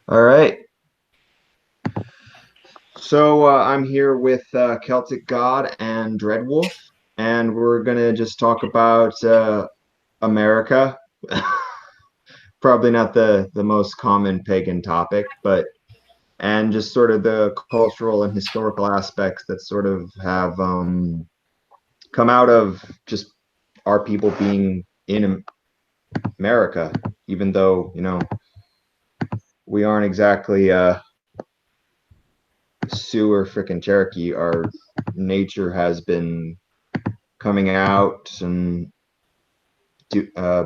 All right. So I'm here with Celtic God and Dreadwolf, and we're gonna just talk about America. Probably not the most common pagan topic, but and just sort of the cultural and historical aspects that sort of have come out of just our people being in America, even though we aren't exactly Sioux or frickin' Cherokee. Our nature has been coming out and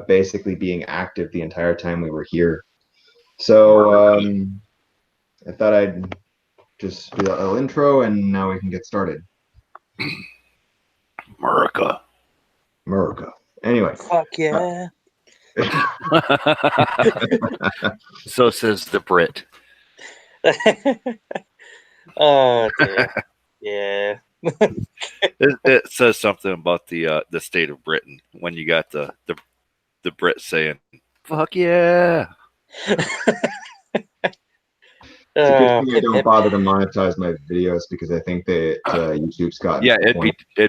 basically being active the entire time we were here. So I thought I'd just do a little intro and now we can get started. America. America. Anyway. Fuck yeah. So says the Brit. Oh dear. Yeah. It says something about the state of Britain when you got the Brit saying, "Fuck yeah." It's a good thing I Hip, don't hip. bother to monetize my videos because I think that YouTube's gotten Yeah, to the it'd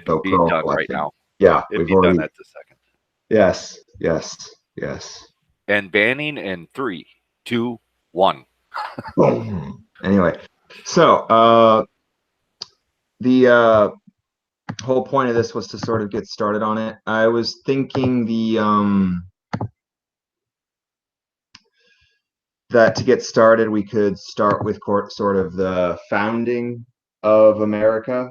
point be so done right pro-collecting. now. Yeah, It'd we've be already. done at the second. Yes. And banning in 3, 2, 1. Boom. Anyway, so the whole point of this was to sort of get started on it. I was thinking that to get started, we could start with sort of the founding of America.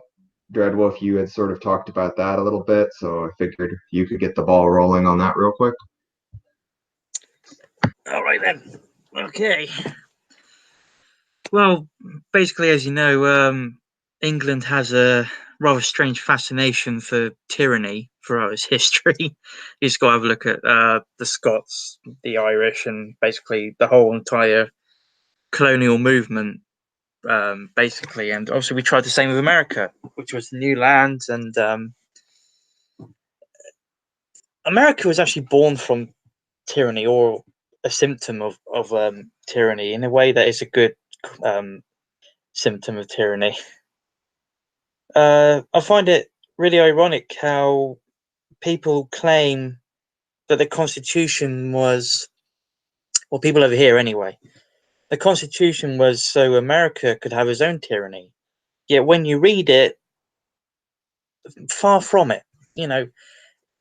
Dreadwolf, you had sort of talked about that a little bit, so I figured you could get the ball rolling on that real quick. All right then. Okay. Well, basically, as you know, England has a rather strange fascination for tyranny throughout its history. You just got to have a look at the Scots, the Irish, and basically the whole entire colonial movement. Basically, and obviously we tried the same with America, which was new lands, and America was actually born from tyranny or a symptom of tyranny in a way that is a good um, symptom of tyranny. I find it really ironic how people claim that the Constitution was, well, people over here anyway, the Constitution was so America could have its own tyranny. Yet when you read it, far from it. You know,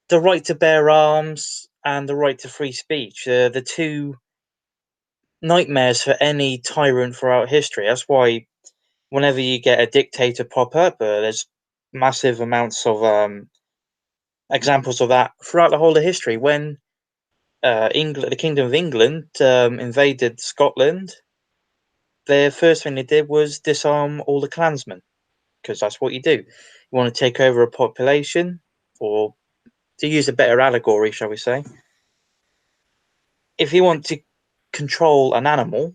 the right to bear arms and the right to free speech, the two nightmares for any tyrant throughout history. That's why whenever you get a dictator pop up, there's massive amounts of examples of that throughout the whole of history. When England, the Kingdom of England, invaded Scotland, the first thing they did was disarm all the clansmen, because that's what you do. You want to take over a population, or to use a better allegory, shall we say, if you want to control an animal,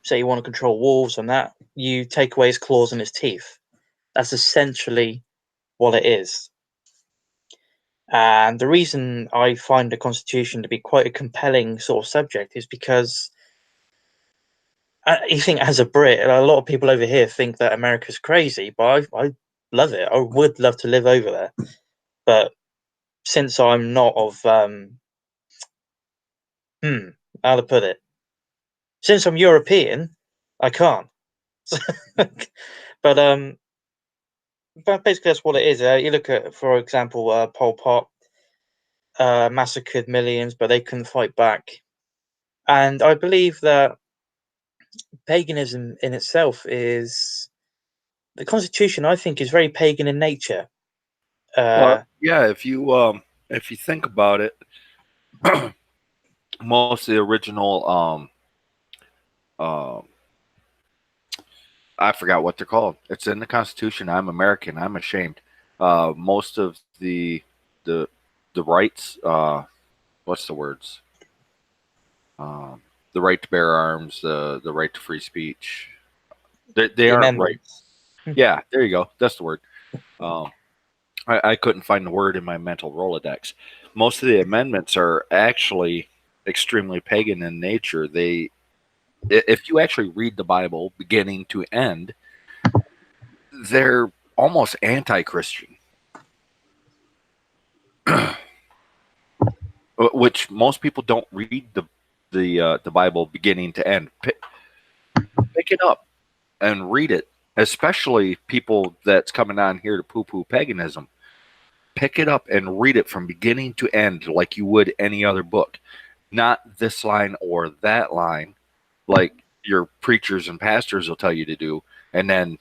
say you want to control wolves and that, you take away his claws and his teeth. That's essentially what it is. And the reason I find the Constitution to be quite a compelling sort of subject is because you think, as a Brit, a lot of people over here think that America's crazy, but I love it. I would love to live over there. But since I'm not of, how to put it, since I'm European, I can't. but basically that's what it is. You look at, for example, Pol Pot massacred millions, but they couldn't fight back. And I believe that paganism in itself is the Constitution. I think is very pagan in nature. Well, yeah, if you think about it, most of the original um I forgot what they're called. It's in the Constitution. I'm American. I'm ashamed. Most of the the rights. What's the words? The right to bear arms. The right to free speech. They the aren't right. amendments. Yeah, there you go. That's the word. Um, I couldn't find the word in my mental Rolodex. Most of the amendments are actually extremely pagan in nature. if you actually read the Bible beginning to end, they're almost anti-Christian, which most people don't read the Bible beginning to end. Pick it up and read it, especially people that's coming on here to poo-poo paganism. Pick it up and read it from beginning to end like you would any other book, not this line or that line like your preachers and pastors will tell you to do, and then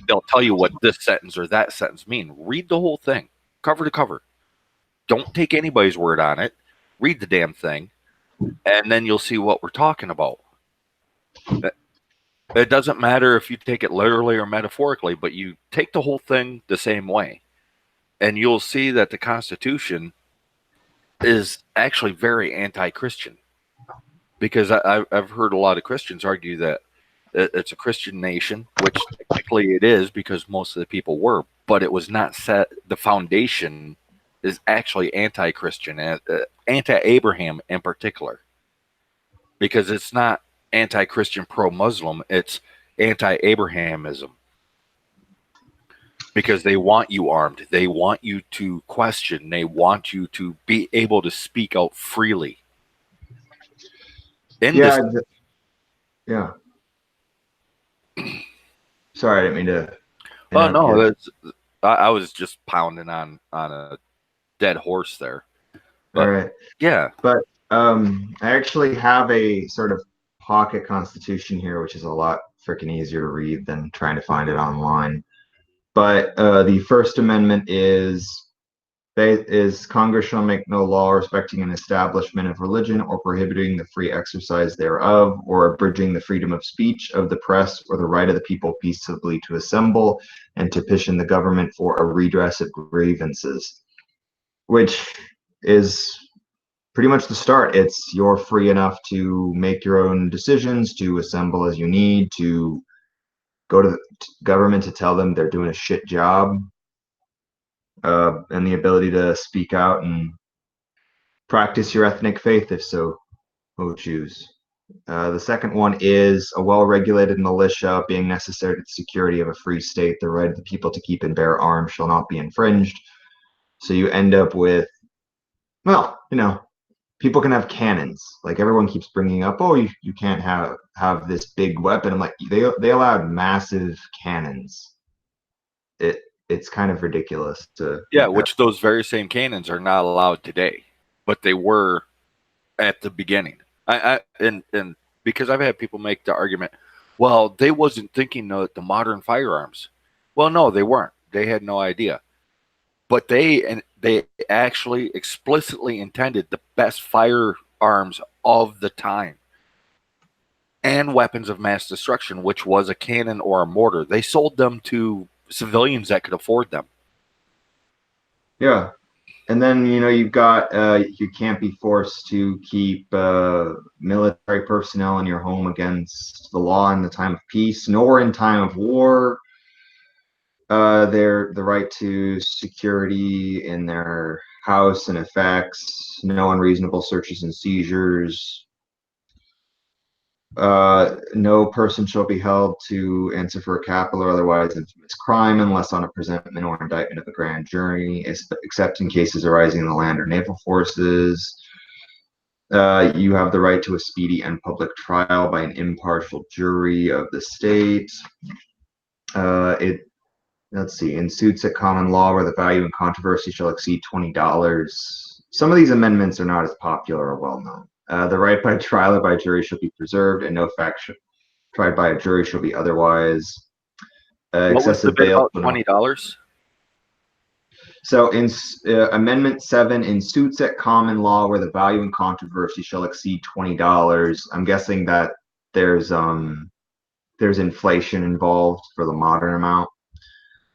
they'll tell you what this sentence or that sentence mean. Read the whole thing, cover to cover. Don't take anybody's word on it. Read the damn thing, and then you'll see what we're talking about. It doesn't matter if you take it literally or metaphorically, but you take the whole thing the same way, and you'll see that the Constitution is actually very anti-Christian. Because I've heard a lot of Christians argue that it's a Christian nation, which technically it is because most of the people were, but it was not set. The foundation is actually anti-Christian, anti-Abraham in particular, because it's not anti-Christian pro-Muslim, it's anti-Abrahamism. Because they want you armed, they want you to question, they want you to be able to speak out freely. Yeah, yeah. Sorry, I didn't mean to Oh interrupt no, you. I was just pounding on a dead horse there. All But right. yeah, But I actually have a sort of pocket constitution here, which is a lot freaking easier to read than trying to find it online. But the First Amendment is Congress shall make no law respecting an establishment of religion or prohibiting the free exercise thereof or abridging the freedom of speech of the press or the right of the people peaceably to assemble and to petition the government for a redress of grievances, which is pretty much the start. It's you're free enough to make your own decisions, to assemble as you need, to go to the government to tell them they're doing a shit job, and the ability to speak out and practice your ethnic faith if so choose. The second one is a well-regulated militia being necessary to the security of a free state. The right of the people to keep and bear arms shall not be infringed. So you end up with, well, people can have cannons. Like everyone keeps bringing up, oh, you can't have this big weapon. I'm like, they allowed massive cannons. It's kind of ridiculous to yeah, think that. which those very same cannons are not allowed today, but they were at the beginning. And because I've had people make the argument, well, they wasn't thinking of the modern firearms. Well, no, they weren't. They had no idea. But they actually explicitly intended the best firearms of the time and weapons of mass destruction, which was a cannon or a mortar. They sold them to civilians that could afford them. Yeah. And then you've got you can't be forced to keep military personnel in your home against the law in the time of peace, nor in time of war. The right to security in their house and effects, no unreasonable searches and seizures. No person shall be held to answer for a capital or otherwise infamous crime unless on a presentment or indictment of a grand jury, except in cases arising in the land or naval forces. You have the right to a speedy and public trial by an impartial jury of the state. Let's see, in suits at common law where the value in controversy shall exceed $20. Some of these amendments are not as popular or well known. The right by trial or by jury shall be preserved, and no fact tried by a jury shall be otherwise. What was the Excessive bit bail. about $20? So in Amendment 7, in suits at common law where the value in controversy shall exceed $20, I'm guessing that there's inflation involved for the modern amount.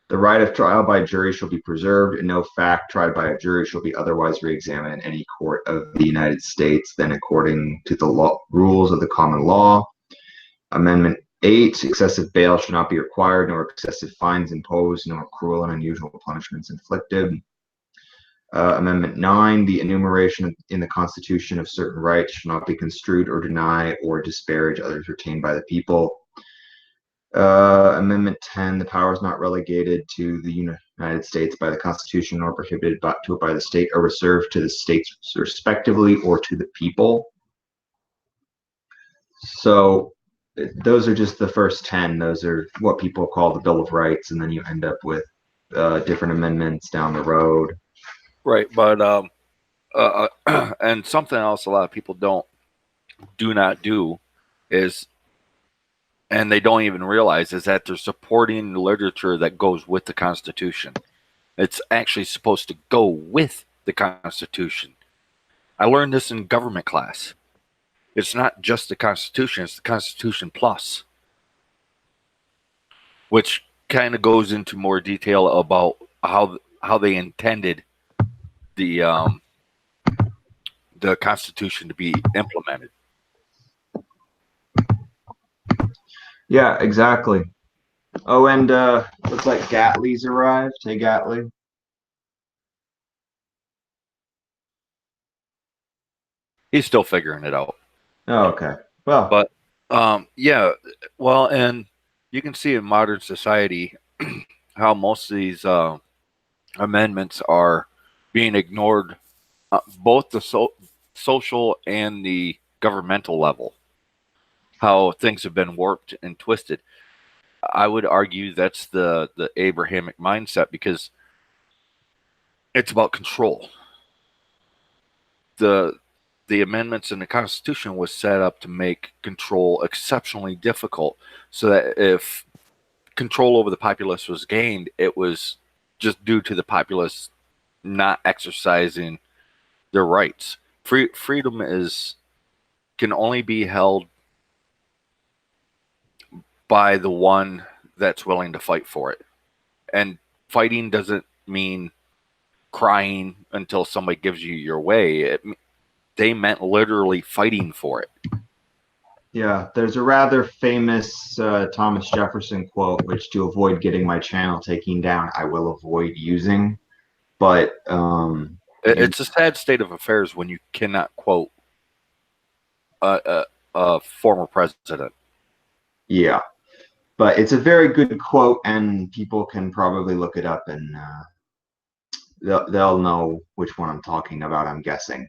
The right of trial by jury shall be preserved, and no fact tried by a jury shall be otherwise re-examined in any court of the United States than according to the rules of the common law. Amendment 8, excessive bail should not be required, nor excessive fines imposed, nor cruel and unusual punishments inflicted. Amendment 9, the enumeration in the Constitution of certain rights shall not be construed or deny or disparage others retained by the people. Amendment 10, the power is not relegated to the United States by the Constitution nor prohibited by the state or reserved to the states respectively or to the people. So those are just the first 10. Those are what people call the Bill of Rights, and then you end up with different amendments down the road. Right, but and something else a lot of people do not do is, and they don't even realize, is that they're supporting the literature that goes with the Constitution. It's actually supposed to go with the Constitution. I learned this in government class. It's not just the Constitution, it's the Constitution plus, which kind of goes into more detail about how they intended the Constitution to be implemented. Yeah, exactly. Oh, and looks like Gately's arrived. Hey, Gately. He's still figuring it out. Oh, okay. Well, But yeah, well, and you can see in modern society how most of these amendments are being ignored, both the social and the governmental level. How things have been warped and twisted. I would argue that's the Abrahamic mindset, because it's about control. The amendments in the Constitution was set up to make control exceptionally difficult, so that if control over the populace was gained, it was just due to the populace not exercising their rights. Freedom can only be held by the one that's willing to fight for it. And fighting doesn't mean crying until somebody gives you your way. They meant literally fighting for it. yeah, there's a rather famous Thomas Jefferson quote, which, to avoid getting my channel taken down, I will avoid using. But It's a sad state of affairs when you cannot quote a former president. yeah, but it's a very good quote, and people can probably look it up, and they'll know which one I'm talking about, I'm guessing.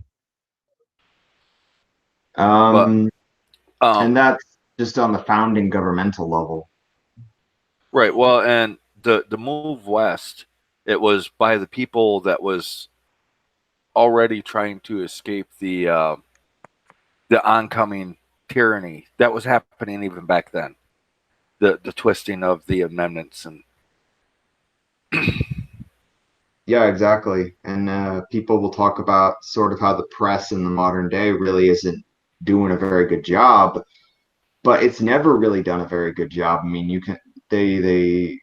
And that's just on the founding governmental level. Right. Well, and the move west, it was by the people that was already trying to escape the oncoming tyranny that was happening even back then. The twisting of the amendments and Yeah, exactly. And people will talk about sort of how the press in the modern day really isn't doing a very good job, but it's never really done a very good job. I mean, they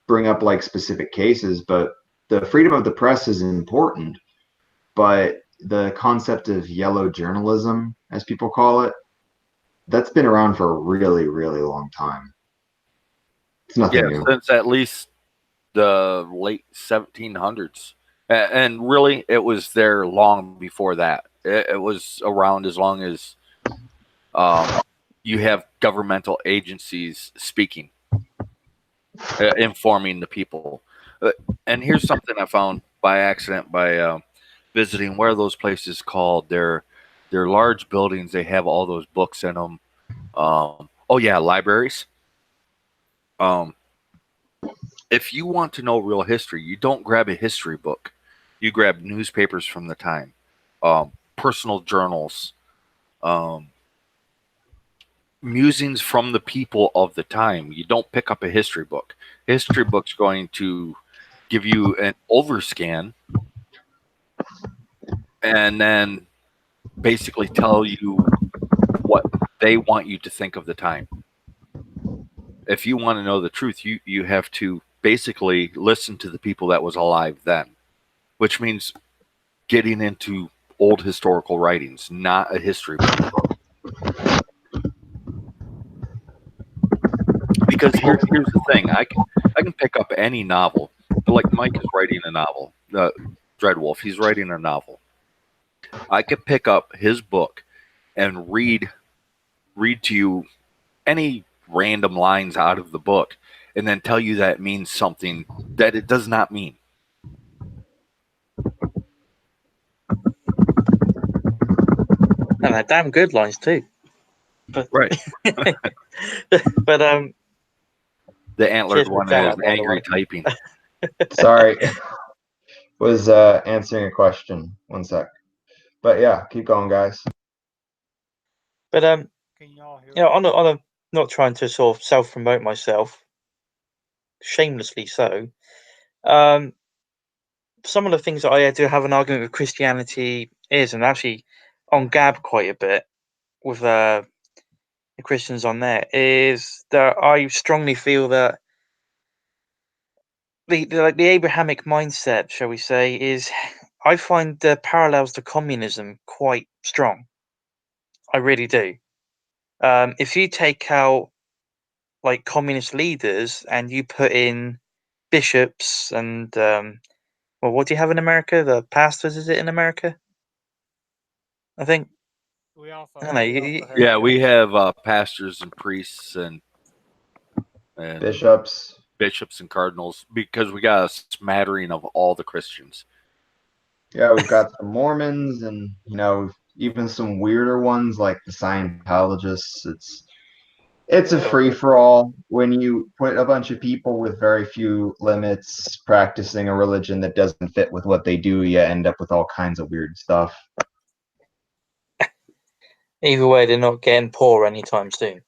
bring up like specific cases, but the freedom of the press is important. But the concept of yellow journalism, as people call it, that's been around for a really, really long time. It's nothing new. since at least the late 1700s. And really, it was there long before that. It was around as long as you have governmental agencies speaking, informing the people. And here's something I found by accident by visiting one of those places called they're large buildings. They have all those books in them. Oh yeah, libraries. If you want to know real history, you don't grab a history book. You grab newspapers from the time, personal journals, musings from the people of the time. You don't pick up a history book. A history book's going to give you an overscan and then basically tell you what they want you to think of the time. If you want to know the truth, you have to basically listen to the people that was alive then, which means getting into old historical writings, not a history book. Because here's the thing, I can pick up any novel. Like Mike is writing a novel. Dreadwolf. He's writing a novel. I could pick up his book and read to you any random lines out of the book and then tell you that it means something that it does not mean. And they're damn good lines too. But, Right. but The antlered cheers for one that is one, by the angry way. typing. Sorry, was answering a question. One sec. But yeah, keep going, guys. But Can y'all hear you know, me? I'm not trying to sort of self promote myself, shamelessly so. Some of the things that I do have an argument with Christianity is, and actually on Gab quite a bit with the Christians on there, is that I strongly feel that the Abrahamic mindset, shall we say, is I find the parallels to communism quite strong. I really do. If you take out like communist leaders and you put in bishops and well, what do you have in America? The pastors, is it in America? I think We also I don't know. have Yeah, we have pastors and priests and Bishops. bishops and cardinals because we got a smattering of all the Christians. Yeah, we've got the Mormons and, even some weirder ones like the Scientologists. It's a Oh, free for all when you put a bunch of people with very few limits practicing a religion that doesn't fit with what they do. You end up with all kinds of weird stuff. either way, they're not getting poor anytime soon.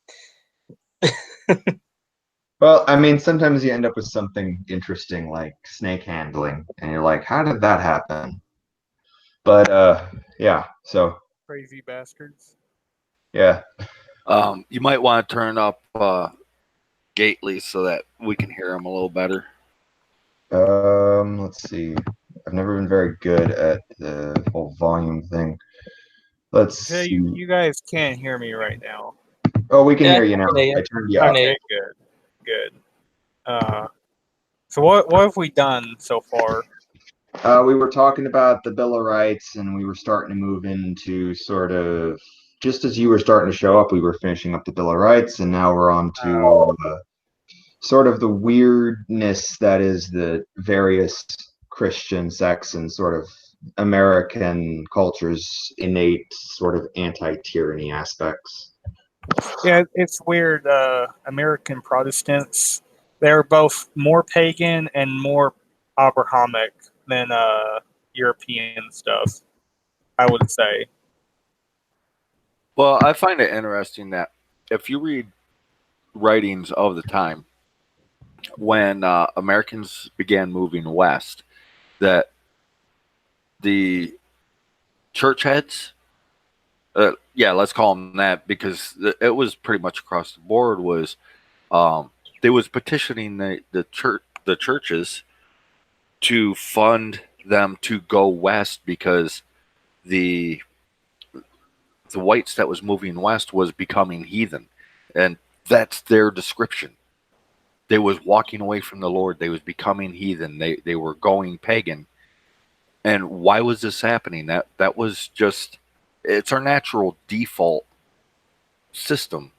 Well, I mean, sometimes you end up with something interesting like snake handling, and you're like, how did that happen? But yeah, so crazy bastards. yeah. You might want to turn up Gately so that we can hear him a little better. Let's see. I've never been very good at the whole volume thing. Let's So see. you guys can't hear me right now. Oh, we can Yeah, hear you now. yeah, I turned you I up. know. Okay, good. So what have we done so far? We were talking about the Bill of Rights, and we were starting to move into sort of just as you were starting to show up, we were finishing up the Bill of Rights, and now we're on to sort of the weirdness that is the various Christian sects and sort of American culture's innate sort of anti-tyranny aspects. Yeah, it's weird. American Protestants, they're both more pagan and more Abrahamic than European stuff, I would say. Well, I find it interesting that if you read writings of the time when Americans began moving west, that the church heads, yeah, let's call them that because it was pretty much across the board. Was they was petitioning the churches to fund them to go west because the whites that was moving west was becoming heathen, and that's their description. They was walking away from the Lord. They was becoming heathen. They were going pagan. And why was this happening? That was just it's our natural default system.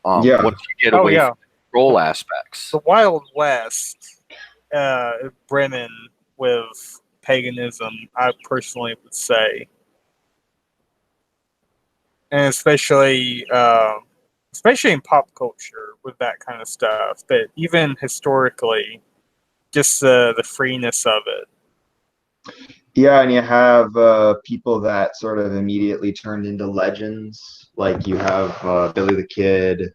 Yeah. Once you get Oh, away yeah. from the control aspects. The Wild West, brimming with paganism, I personally would say, and especially in pop culture with that kind of stuff. But even historically, just the freeness of it. Yeah, and you have people that sort of immediately turned into legends. Like you have Billy the Kid,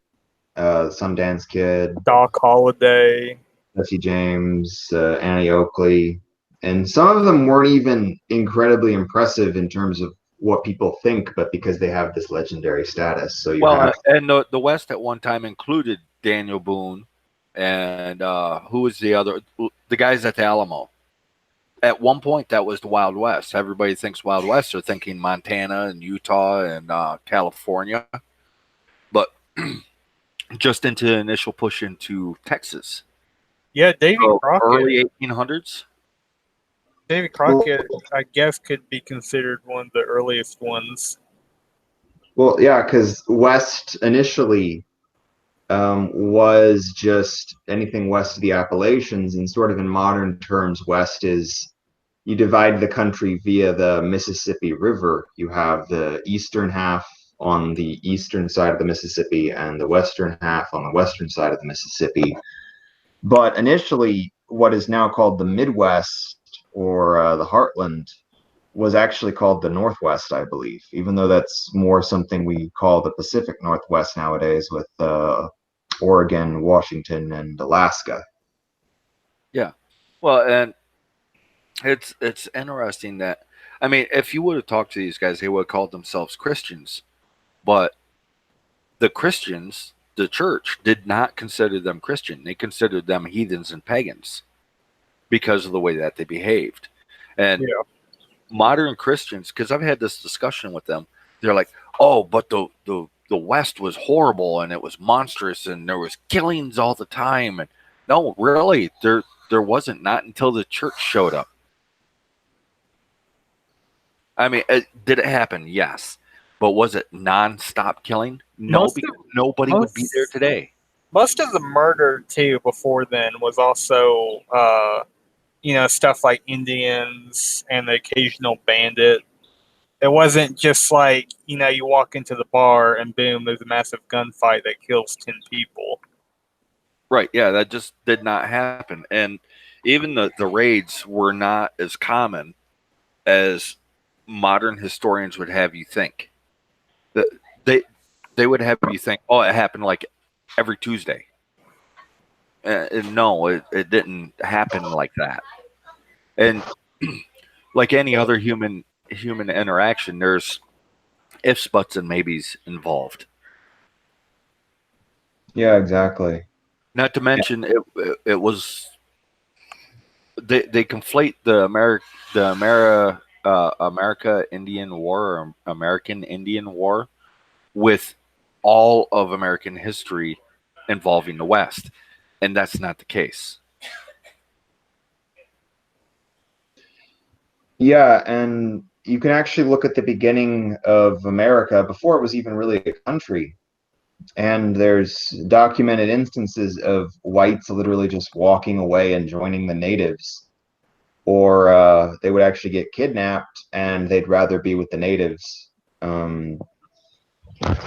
Sundance Kid, Doc Holliday. Jesse James, Annie Oakley, and some of them weren't even incredibly impressive in terms of what people think, but because they have this legendary status. So you have And the West at one time included Daniel Boone and who was the other? The guys at the Alamo. At one point, that was the Wild West. Everybody thinks Wild West. They're thinking Montana and Utah and California. But just into the initial push into Texas. Yeah, Davy So Crockett. early 1800s. Davy Crockett, I guess, could be considered one of the earliest ones. Well, yeah, because West initially was just anything west of the Appalachians, and sort of in modern terms, West is you divide the country via the Mississippi River. You have the eastern half on the eastern side of the Mississippi and the western half on the western side of the Mississippi. But initially, what is now called the Midwest or the Heartland was actually called the Northwest, I believe, even though that's more something we call the Pacific Northwest nowadays with Oregon, Washington, and Alaska. Yeah. Well, and it's interesting that, I mean, if you would have talked to these guys, they would have called themselves Christians, but the Christians, the church, did not consider them Christian. They considered them heathens and pagans because of the way that they behaved. And Yeah. modern Christians, because I've had this discussion with them, they're like, "Oh, but the West was horrible and it was monstrous and there was killings all the time." And no, really, there wasn't. Not until the church showed up. I mean, did it happen? Yes, but was it non-stop killing? No, Most of- because nobody would be there today. Most of the murder too before then was also, stuff like Indians and the occasional bandit. It wasn't just like, you walk into the bar and boom, there's a massive gunfight that kills 10 people. Right, yeah, that just did not happen. And even the raids were not as common as modern historians would have you think. That they would have you think, oh, it happened like every Tuesday. And no, it didn't happen like that. And like any other human interaction, there's ifs, buts, and maybes involved. Yeah, exactly. Not to mention, it was they conflate the America Indian War or American Indian War with all of American history involving the West, and that's not the case. Yeah, and you can actually look at the beginning of America before it was even really a country. And there's documented instances of whites literally just walking away and joining the natives, or they would actually get kidnapped and they'd rather be with the natives.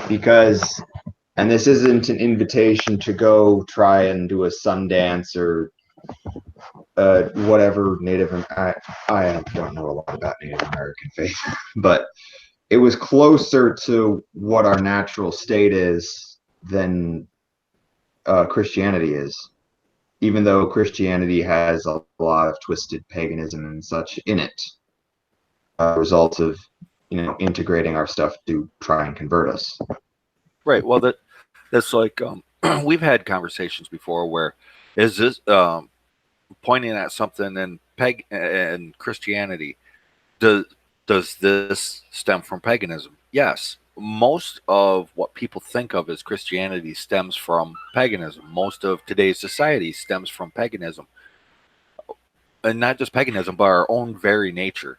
Because, and this isn't an invitation to go try and do a Sundance or whatever I don't know a lot about Native American faith, but it was closer to what our natural state is than Christianity is, even though Christianity has a lot of twisted paganism and such in it, results of integrating our stuff to try and convert us. Right. Well, that's like we've had conversations before where is this pointing at something in Christianity, does this stem from paganism? Yes. Most of what people think of as Christianity stems from paganism. Most of today's society stems from paganism. And not just paganism, but our own very nature.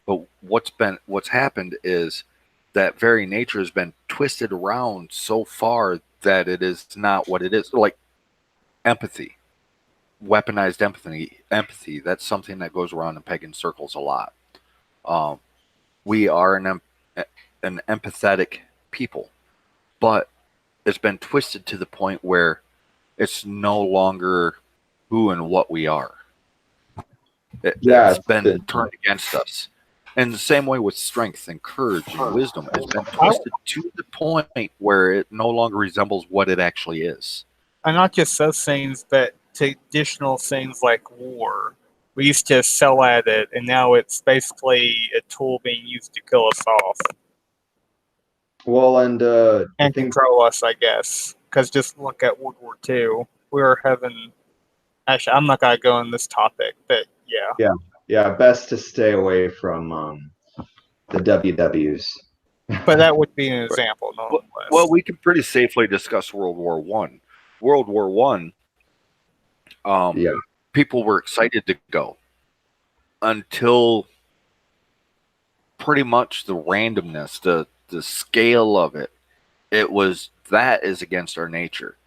But what's happened is that very nature has been twisted around so far that it is not what it is. Like empathy, weaponized empathy. That's something that goes around in pagan circles a lot. We are an empathetic people, but it's been twisted to the point where it's no longer who and what we are. It's been turned against us. And the same way with strength and courage and wisdom, it's been twisted to the point where it no longer resembles what it actually is. And not just those things, but traditional things like war. We used to sell at it, and now it's basically a tool being used to kill us off. Well, and control us, I guess. Because just look at World War II. We were having... Actually, I'm not going to go on this topic, but yeah. Yeah, best to stay away from the WWs. But that would be an example, nonetheless. Well, we can pretty safely discuss World War One. World War One, people were excited to go until pretty much the randomness, the scale of it. That is against our nature.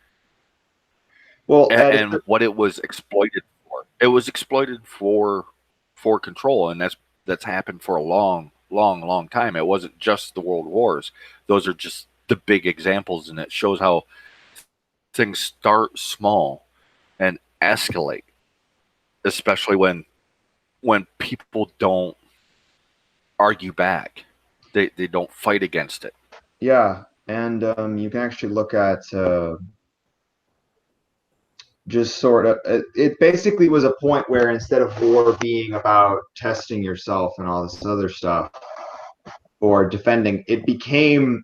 Well, And what it was exploited for. It was exploited for control, and that's happened for a long time. It wasn't just the world wars. Those are just the big examples, and it shows how things start small and escalate, especially when people don't argue back. They don't fight against it. yeah, and you can actually look at just sort of it basically was a point where instead of war being about testing yourself and all this other stuff or defending, it became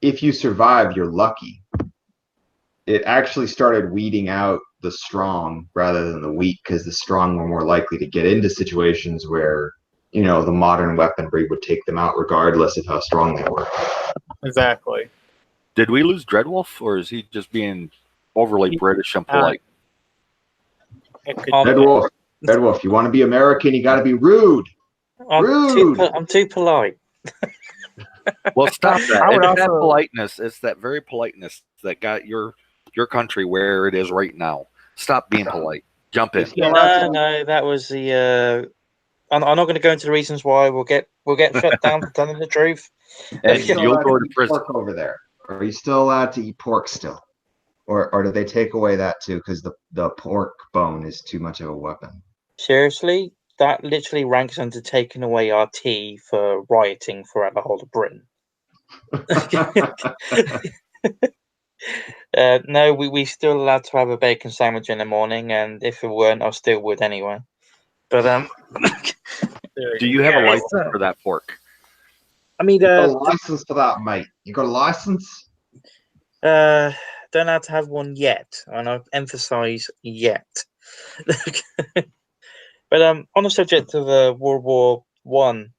if you survive, you're lucky. It actually started weeding out the strong rather than the weak because the strong were more likely to get into situations where, the modern weaponry would take them out regardless of how strong they were. Exactly. Did we lose Dreadwolf, or is he just being overly British and polite? Dreadwolf, you want to be American, you got to be rude. I'm too polite. Well, stop that. I would It's that also- politeness. It's that very politeness that got your country where it is right now. Stop being polite. Jump in. No, that was the. I'm not going to go into the reasons why. We'll get shut down for telling the truth. And you'll go to prison. Pork over there. Are you still allowed to eat pork still? Or do they take away that too because the pork bone is too much of a weapon? Seriously, that literally ranks under taking away our tea for rioting throughout the whole of Britain. No, we still allowed to have a bacon sandwich in the morning, and if it weren't, I still would anyway. But Do you have a license for that pork? I mean, you got a license for that, mate. You got a license? don't have to have one yet, and I emphasize yet. But on the subject of World War One,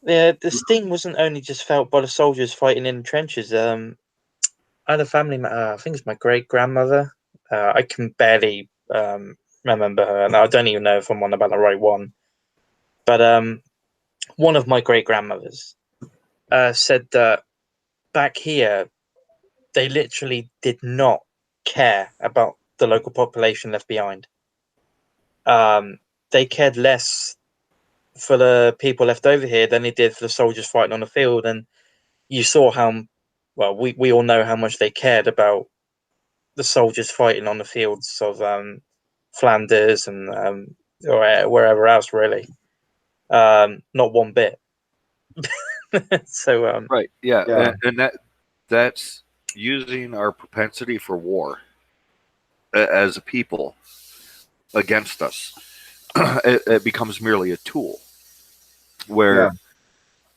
the sting wasn't only just felt by the soldiers fighting in the trenches. I had a family, I think it's my great grandmother. I can barely remember her, and I don't even know if I'm on about the right one. But one of my great grandmothers said that back here, they literally did not care about the local population left behind. They cared less for the people left over here than they did for the soldiers fighting on the field, and you saw how well we all know how much they cared about the soldiers fighting on the fields of Flanders and or wherever else, really. Not one bit. So Right. Yeah. And that's using our propensity for war as a people against us. It becomes merely a tool where,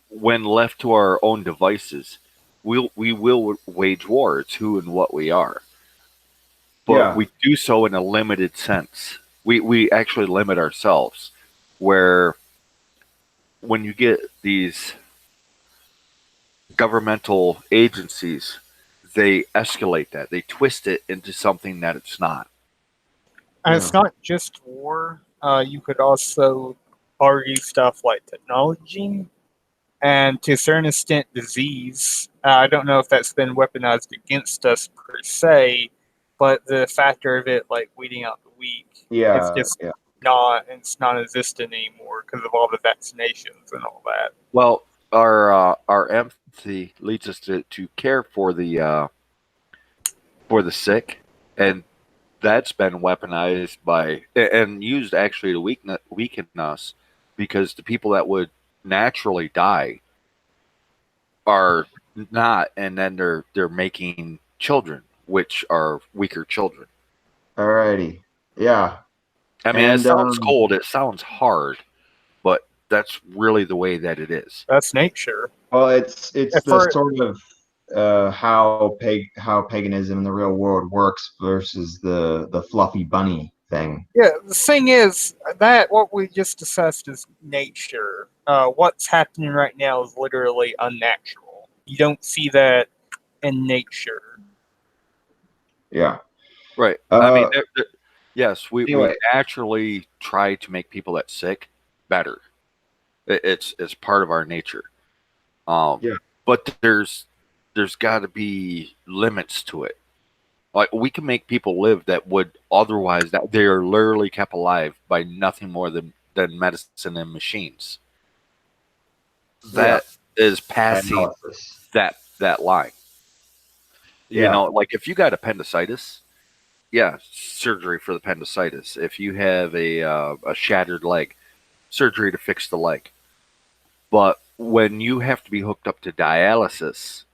when left to our own devices, we will wage war. It's who and what we are. But we do so in a limited sense. We actually limit ourselves, where when you get these governmental agencies, they escalate that. They twist it into something that it's not. And it's not just war. You could also argue stuff like technology and, to a certain extent, disease. I don't know if that's been weaponized against us per se, but the factor of it, like weeding out the weak, it's just it's non-existent anymore because of all the vaccinations and all that. Well, our empathy leads us to care for the sick, and that's been weaponized by and used actually to weaken us, because the people that would naturally die are not, and then they're making children, which are weaker children. Alrighty. Yeah. I mean, it sounds cold, it sounds hard, but that's really the way that it is. That's nature. Well, it's the sort of how paganism in the real world works versus the fluffy bunny thing. Yeah, the thing is that what we just discussed is nature. What's happening right now is literally unnatural. You don't see that in nature. Yeah. Right. I mean, Yes, we Anyway, naturally try to make people that sick better. It's part of our nature. yeah, But there's got to be limits to it. Like we can make people live that would otherwise that they are literally kept alive by nothing more than medicine and machines. yeah, That is passing dialysis. that line. You Yeah, know, like if you got appendicitis, yeah, surgery for the appendicitis. If you have a shattered leg, surgery to fix the leg. But when you have to be hooked up to dialysis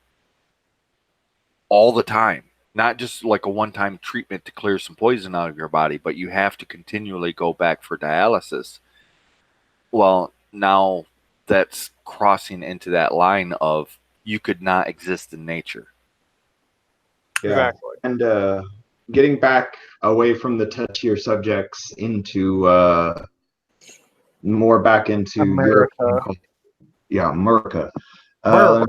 all the time, not just like a one-time treatment to clear some poison out of your body, but you have to continually go back for dialysis. Well, now that's crossing into that line of you could not exist in nature. yeah. Exactly. And getting back away from the touchier subjects into more back into European America. culture. Yeah, America. America.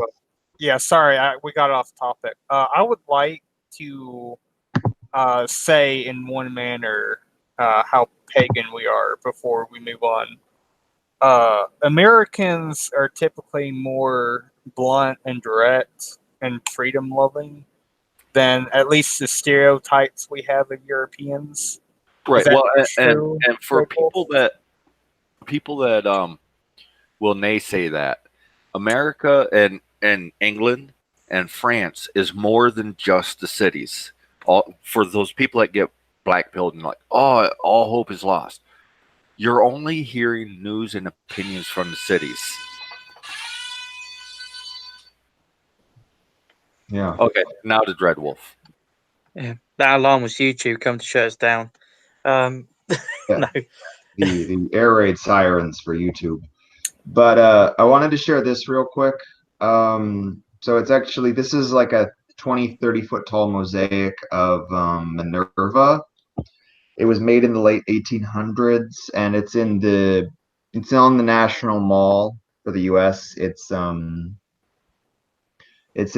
Yeah, sorry, we got off topic. I would like to say in one manner how pagan we are before we move on. Americans are typically more blunt and direct and freedom loving than at least the stereotypes we have of Europeans. Is Right. that Well, true? and for Red Wolf? people that will naysay that America and England and France is more than just the cities. For those people that get black pilled and like, oh, all hope is lost. You're only hearing news and opinions from the cities. Yeah, Okay, now to Dreadwolf. Yeah, that alarm was YouTube come to shut us down. Um, yeah. no, The air raid sirens for YouTube. But I wanted to share this real quick. So it's actually this is like a 20, 30-foot tall mosaic of Minerva. It was made in the late 1800s, and it's on the National Mall for the U.S. It's in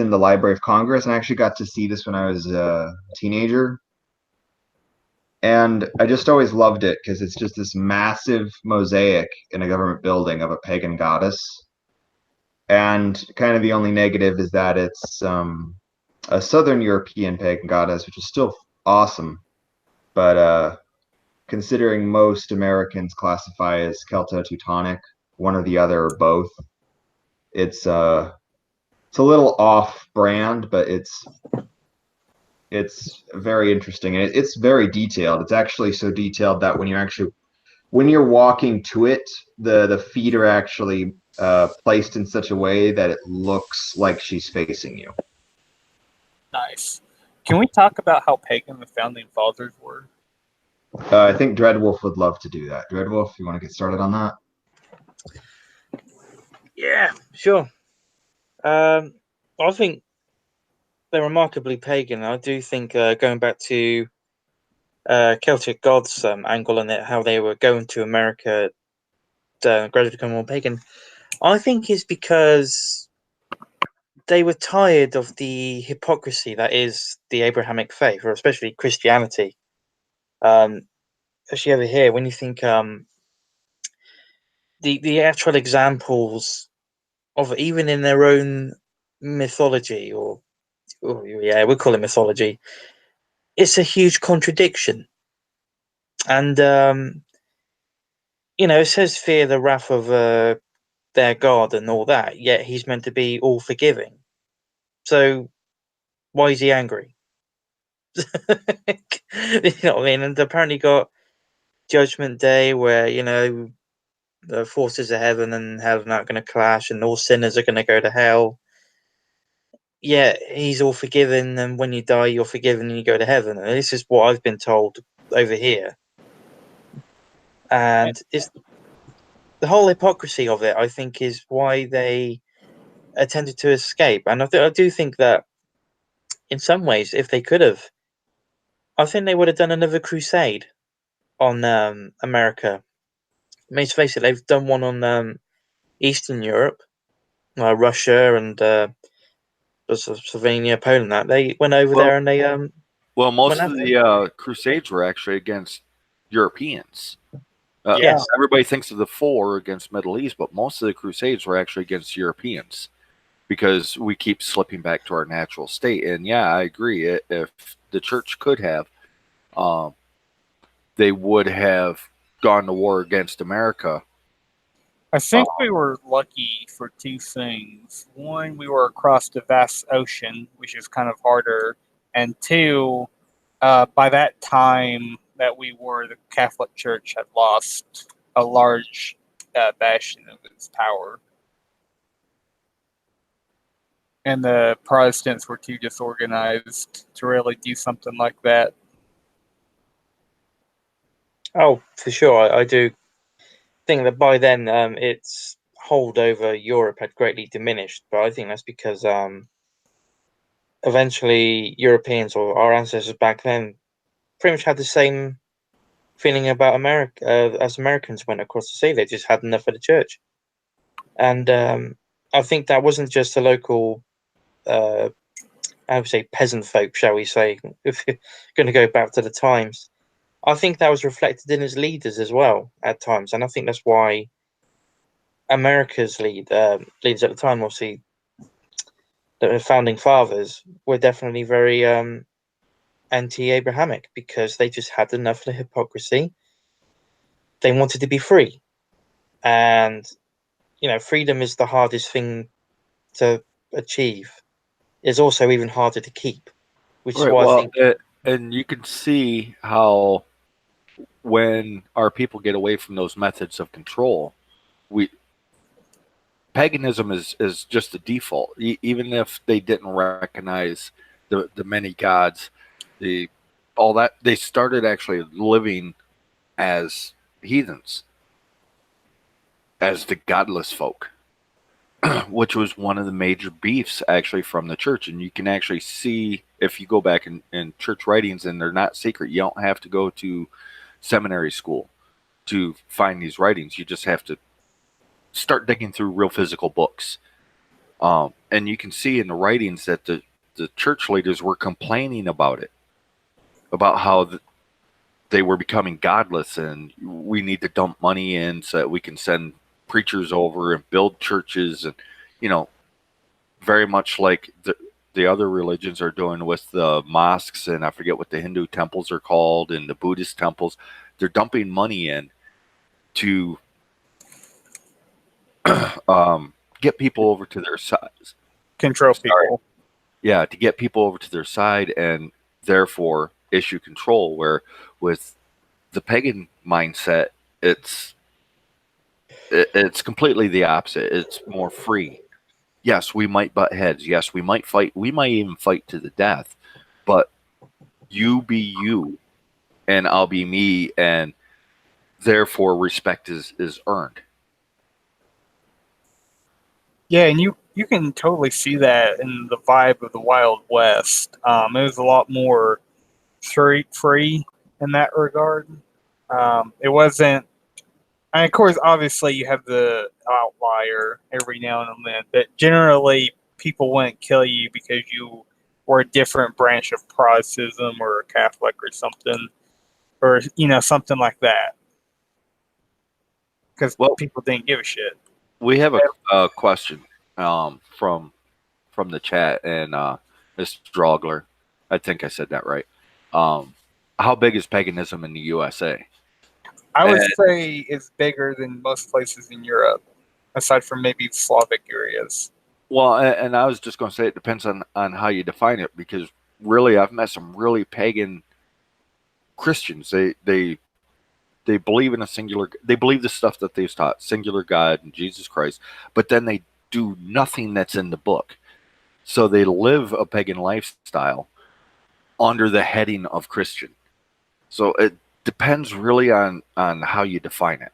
the Library of Congress, and I actually got to see this when I was a teenager. And I just always loved it because it's just this massive mosaic in a government building of a pagan goddess. And kind of the only negative is that it's a Southern European pagan goddess, which is still awesome. But considering most Americans classify as Celto-Teutonic, one or the other or both, it's a little off-brand, but it's very interesting and it's very detailed. It's actually so detailed that when you're walking to it, the feet are actually placed in such a way that it looks like she's facing you. Nice. Can we talk about how pagan the founding fathers were? I think Dreadwolf would love to do that. Dreadwolf, you want to get started on that? yeah, sure. I think they're remarkably pagan. I do think going back to Celtic gods angle on it, how they were going to America, gradually become more pagan. I think it's because they were tired of the hypocrisy that is the Abrahamic faith, or especially Christianity. Especially over here, when you think the actual examples of even in their own mythology, or yeah, we call it mythology. It's a huge contradiction, and it says fear the wrath of their God and all that. Yet he's meant to be all forgiving. So why is he angry? You know what I mean? And apparently got Judgment Day, where the forces of heaven and hell are not going to clash, and all sinners are going to go to hell. Yeah, he's all forgiven, and when you die, you're forgiven and you go to heaven. And this is what I've been told over here, and it's the whole hypocrisy of it. I think is why they attempted to escape, and I do think that in some ways, if they could have, I think they would have done another crusade on America. I mean, let's face it, they've done one on Eastern Europe, Russia, and Slovenia, Poland. That they went over Well, there and they well, went most of after. the Crusades were actually against Europeans. Yes. Everybody thinks of the 4 against Middle East, but most of the Crusades were actually against Europeans because we keep slipping back to our natural state. And yeah, I agree. If the church could have, they would have gone to war against America. I think we were lucky for 2 things. One, we were across the vast ocean, which is kind of harder. And 2, by that time that we were, the Catholic Church had lost a large bastion of its power. And the Protestants were too disorganized to really do something like that. Oh, for sure. I do think that by then its hold over Europe had greatly diminished. But I think that's because eventually Europeans or our ancestors back then pretty much had the same feeling about America as Americans went across the sea. They just had enough of the church. And I think that wasn't just the local, I would say, peasant folk, shall we say, if you're going to go back to the times. I think that was reflected in its leaders as well at times. And I think that's why America's leaders at the time, obviously, the founding fathers, were definitely very anti-Abrahamic because they just had enough of the hypocrisy. They wanted to be free. And, freedom is the hardest thing to achieve. It's also even harder to keep, which is Right. why I Well, think, and you can see how when our people get away from those methods of control, we paganism is just the default. Even if they didn't recognize the many gods, the all that, they started actually living as heathens, as the godless folk, which was one of the major beefs actually from the church. And you can actually see if you go back in church writings, and they're not secret. You don't have to go to seminary school to find these writings. You just have to start digging through real physical books. And you can see in the writings that the church leaders were complaining about it, about how they were becoming godless, and we need to dump money in so that we can send preachers over and build churches, and very much like the other religions are doing with the mosques, and I forget what the Hindu temples are called, and the Buddhist temples. They're dumping money in to get people over to their side. Control people. Yeah, to get people over to their side and therefore issue control. Where with the pagan mindset, it's completely the opposite. It's more free. Yes, we might butt heads. Yes, we might fight. We might even fight to the death. But you be you, and I'll be me, and therefore respect is earned. Yeah, and you can totally see that in the vibe of the Wild West. It was a lot more free in that regard. It wasn't. And of course, obviously, you have the outlier every now and then, but generally, people wouldn't kill you because you were a different branch of Protestantism or a Catholic or something, or something like that, because people didn't give a shit. We have a question from the chat, and Mr. Drogler, I think I said that right. How big is paganism in the USA? I would say it's bigger than most places in Europe, aside from maybe Slavic areas. Well, and I was just going to say it depends on how you define it, because really I've met some really pagan Christians. They believe in a singular. They believe the stuff that they've taught, singular God and Jesus Christ, but then they do nothing that's in the book. So they live a pagan lifestyle under the heading of Christian. So it depends really on how you define it.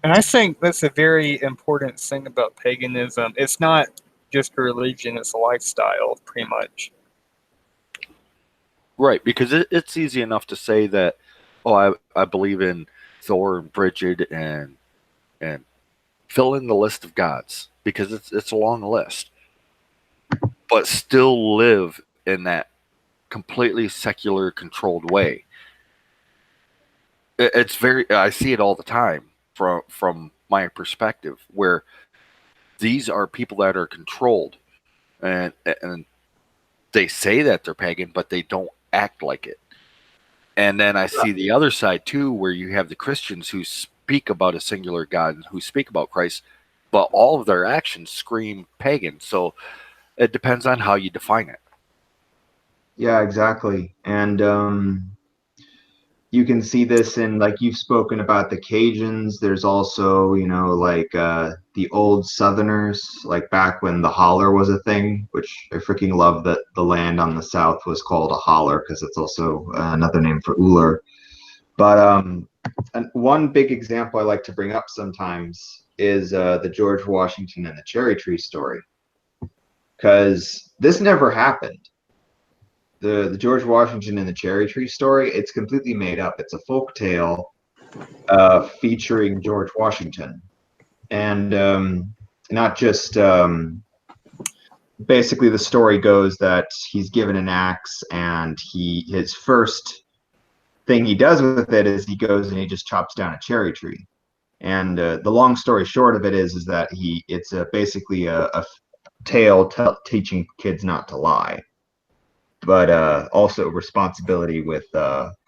And I think that's a very important thing about paganism. It's not just a religion, it's a lifestyle, pretty much. Right, because it's easy enough to say that, oh, I believe in Thor and Bridget and fill in the list of gods, because it's a long list. But still live in that completely secular controlled way. it's very. I see it all the time from my perspective, where these are people that are controlled, and they say that they're pagan, but they don't act like it. And then I see the other side too, where you have the Christians who speak about a singular God and who speak about Christ, but all of their actions scream pagan. So it depends on how you define it. Yeah, exactly. And you can see this in, like, you've spoken about the Cajuns. There's also, like the old Southerners, like back when the holler was a thing, which I freaking love that the land on the south was called a holler because it's also another name for Uller. But and one big example I like to bring up sometimes is the George Washington and the cherry tree story, because this never happened. The George Washington and the cherry tree story, it's completely made up. It's a folk tale featuring George Washington, and not just basically the story goes that he's given an axe, and his first thing he does with it is he goes and he just chops down a cherry tree. And the long story short of it is that it's basically a tale teaching kids not to lie, but also responsibility with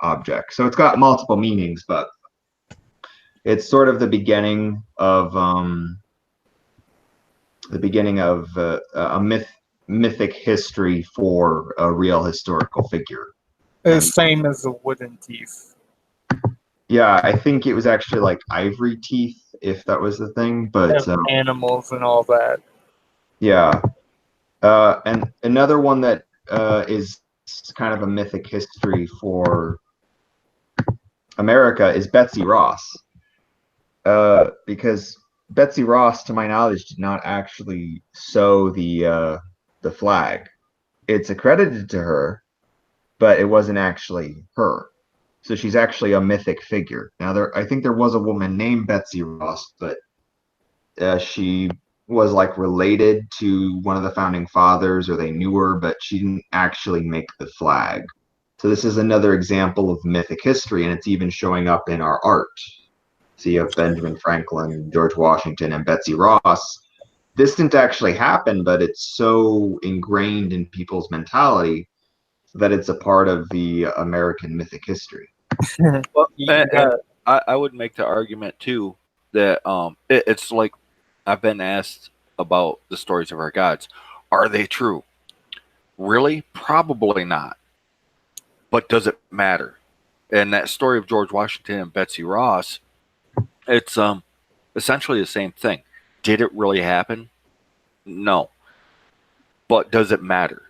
objects. So it's got multiple meanings, but it's sort of the beginning of a mythic history for a real historical figure. The And same as the wooden teeth. yeah, I think it was actually like ivory teeth, if that was the thing. But Animals and all that. yeah, and another one that is kind of a mythic history for America is Betsy Ross, because Betsy Ross, to my knowledge, did not actually sew the flag. It's accredited to her, but it wasn't actually her. So she's actually a mythic figure. Now, I think there was a woman named Betsy Ross, but she was like related to one of the founding fathers, or they knew her, but she didn't actually make the flag. So this is another example of mythic history, and it's even showing up in our art. So you have Benjamin Franklin, George Washington, and Betsy Ross. This didn't actually happen, but it's so ingrained in people's mentality that it's a part of the American mythic history. Well, and I would make the argument too that it's like I've been asked about the stories of our gods. Are they true? Really? Probably not. But does it matter? And that story of George Washington and Betsy Ross, it's essentially the same thing. Did it really happen? No. But does it matter?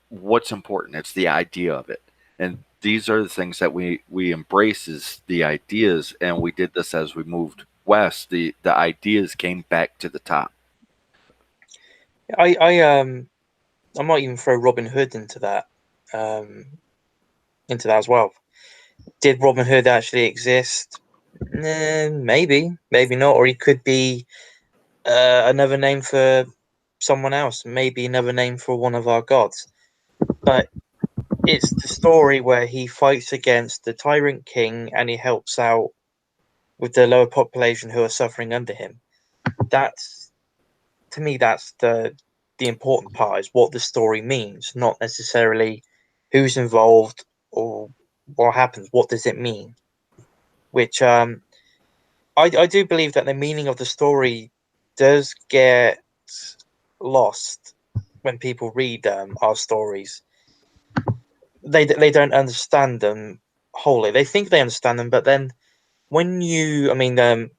What's important? It's the idea of it. And these are the things that we embrace, is the ideas, and we did this as we moved west. The ideas came back to the top. I might even throw Robin Hood into that as well. Did Robin Hood actually exist? Maybe, maybe not, or he could be another name for someone else, maybe another name for one of our gods. But it's the story where he fights against the tyrant king and he helps out with the lower population who are suffering under him. That's, to me, that's the important part, is what the story means, not necessarily who's involved or what happens. What does it mean? Which I do believe that the meaning of the story does get lost when people read our stories. They don't understand them wholly. They think they understand them, but then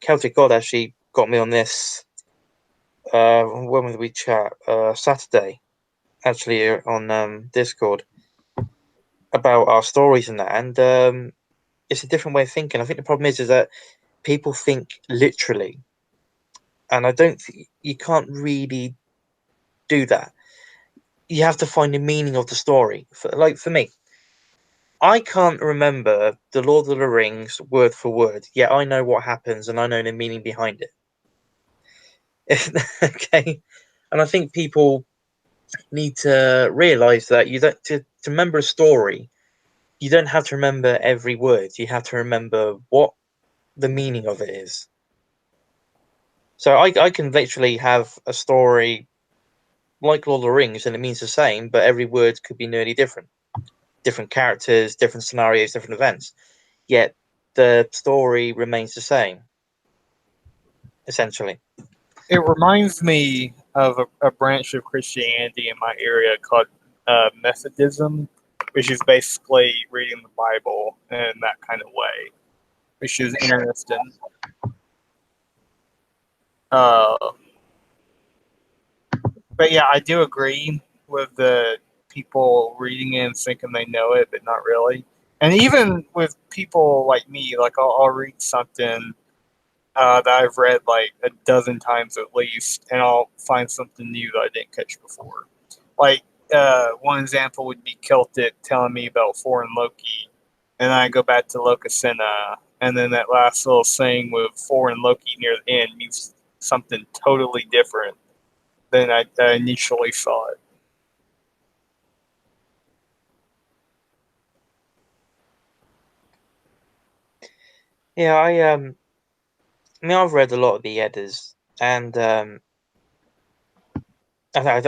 Celtic God actually got me on this. When did we chat? Saturday, actually, on Discord about our stories and that, and it's a different way of thinking. I think the problem is that people think literally, and I don't think you can't really do that. You have to find the meaning of the story. For me, I can't remember the Lord of the Rings word for word. Yet I know what happens and I know the meaning behind it. Okay, and I think people need to realize that you don't to remember a story. you don't have to remember every word. You have to remember what the meaning of it is. So I can literally have a story like Lord of the Rings, and it means the same, but every word could be nearly different. Different characters, different scenarios, different events. Yet the story remains the same, essentially. It reminds me of a branch of Christianity in my area called Methodism, which is basically reading the Bible in that kind of way, which is interesting. But yeah, I do agree with the people reading it and thinking they know it, but not really. And even with people like me, like I'll read something that I've read like a dozen times at least, and I'll find something new that I didn't catch before. Like one example would be Celtic telling me about Thor and Loki, and then I go back to Locusina, and then that last little saying with Thor and Loki near the end means something totally different than I initially thought. Yeah, I mean, I've read a lot of the Eddas, and I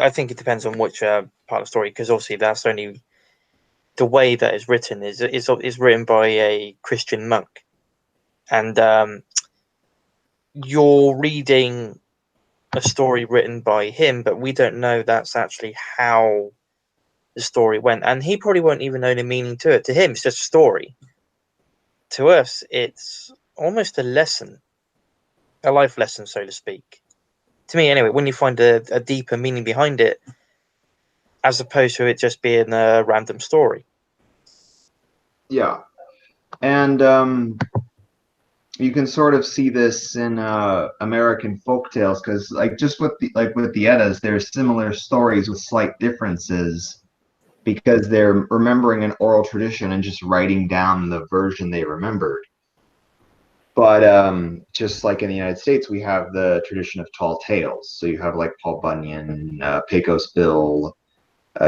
think it depends on which part of the story, because obviously that's only the way that it's written is written by a Christian monk, and you're reading a story written by him, but we don't know that's actually how the story went, and he probably won't even know the meaning to it. To him, it's just a story. To us, it's almost a lesson, a life lesson, so to speak. To me, anyway, when you find a deeper meaning behind it, as opposed to it just being a random story. Yeah, and you can sort of see this in American folktales because, like, just with the Eddas, there's similar stories with slight differences because they're remembering an oral tradition and just writing down the version they remembered. But just like in the United States, we have the tradition of tall tales. So you have like Paul Bunyan, Pecos Bill,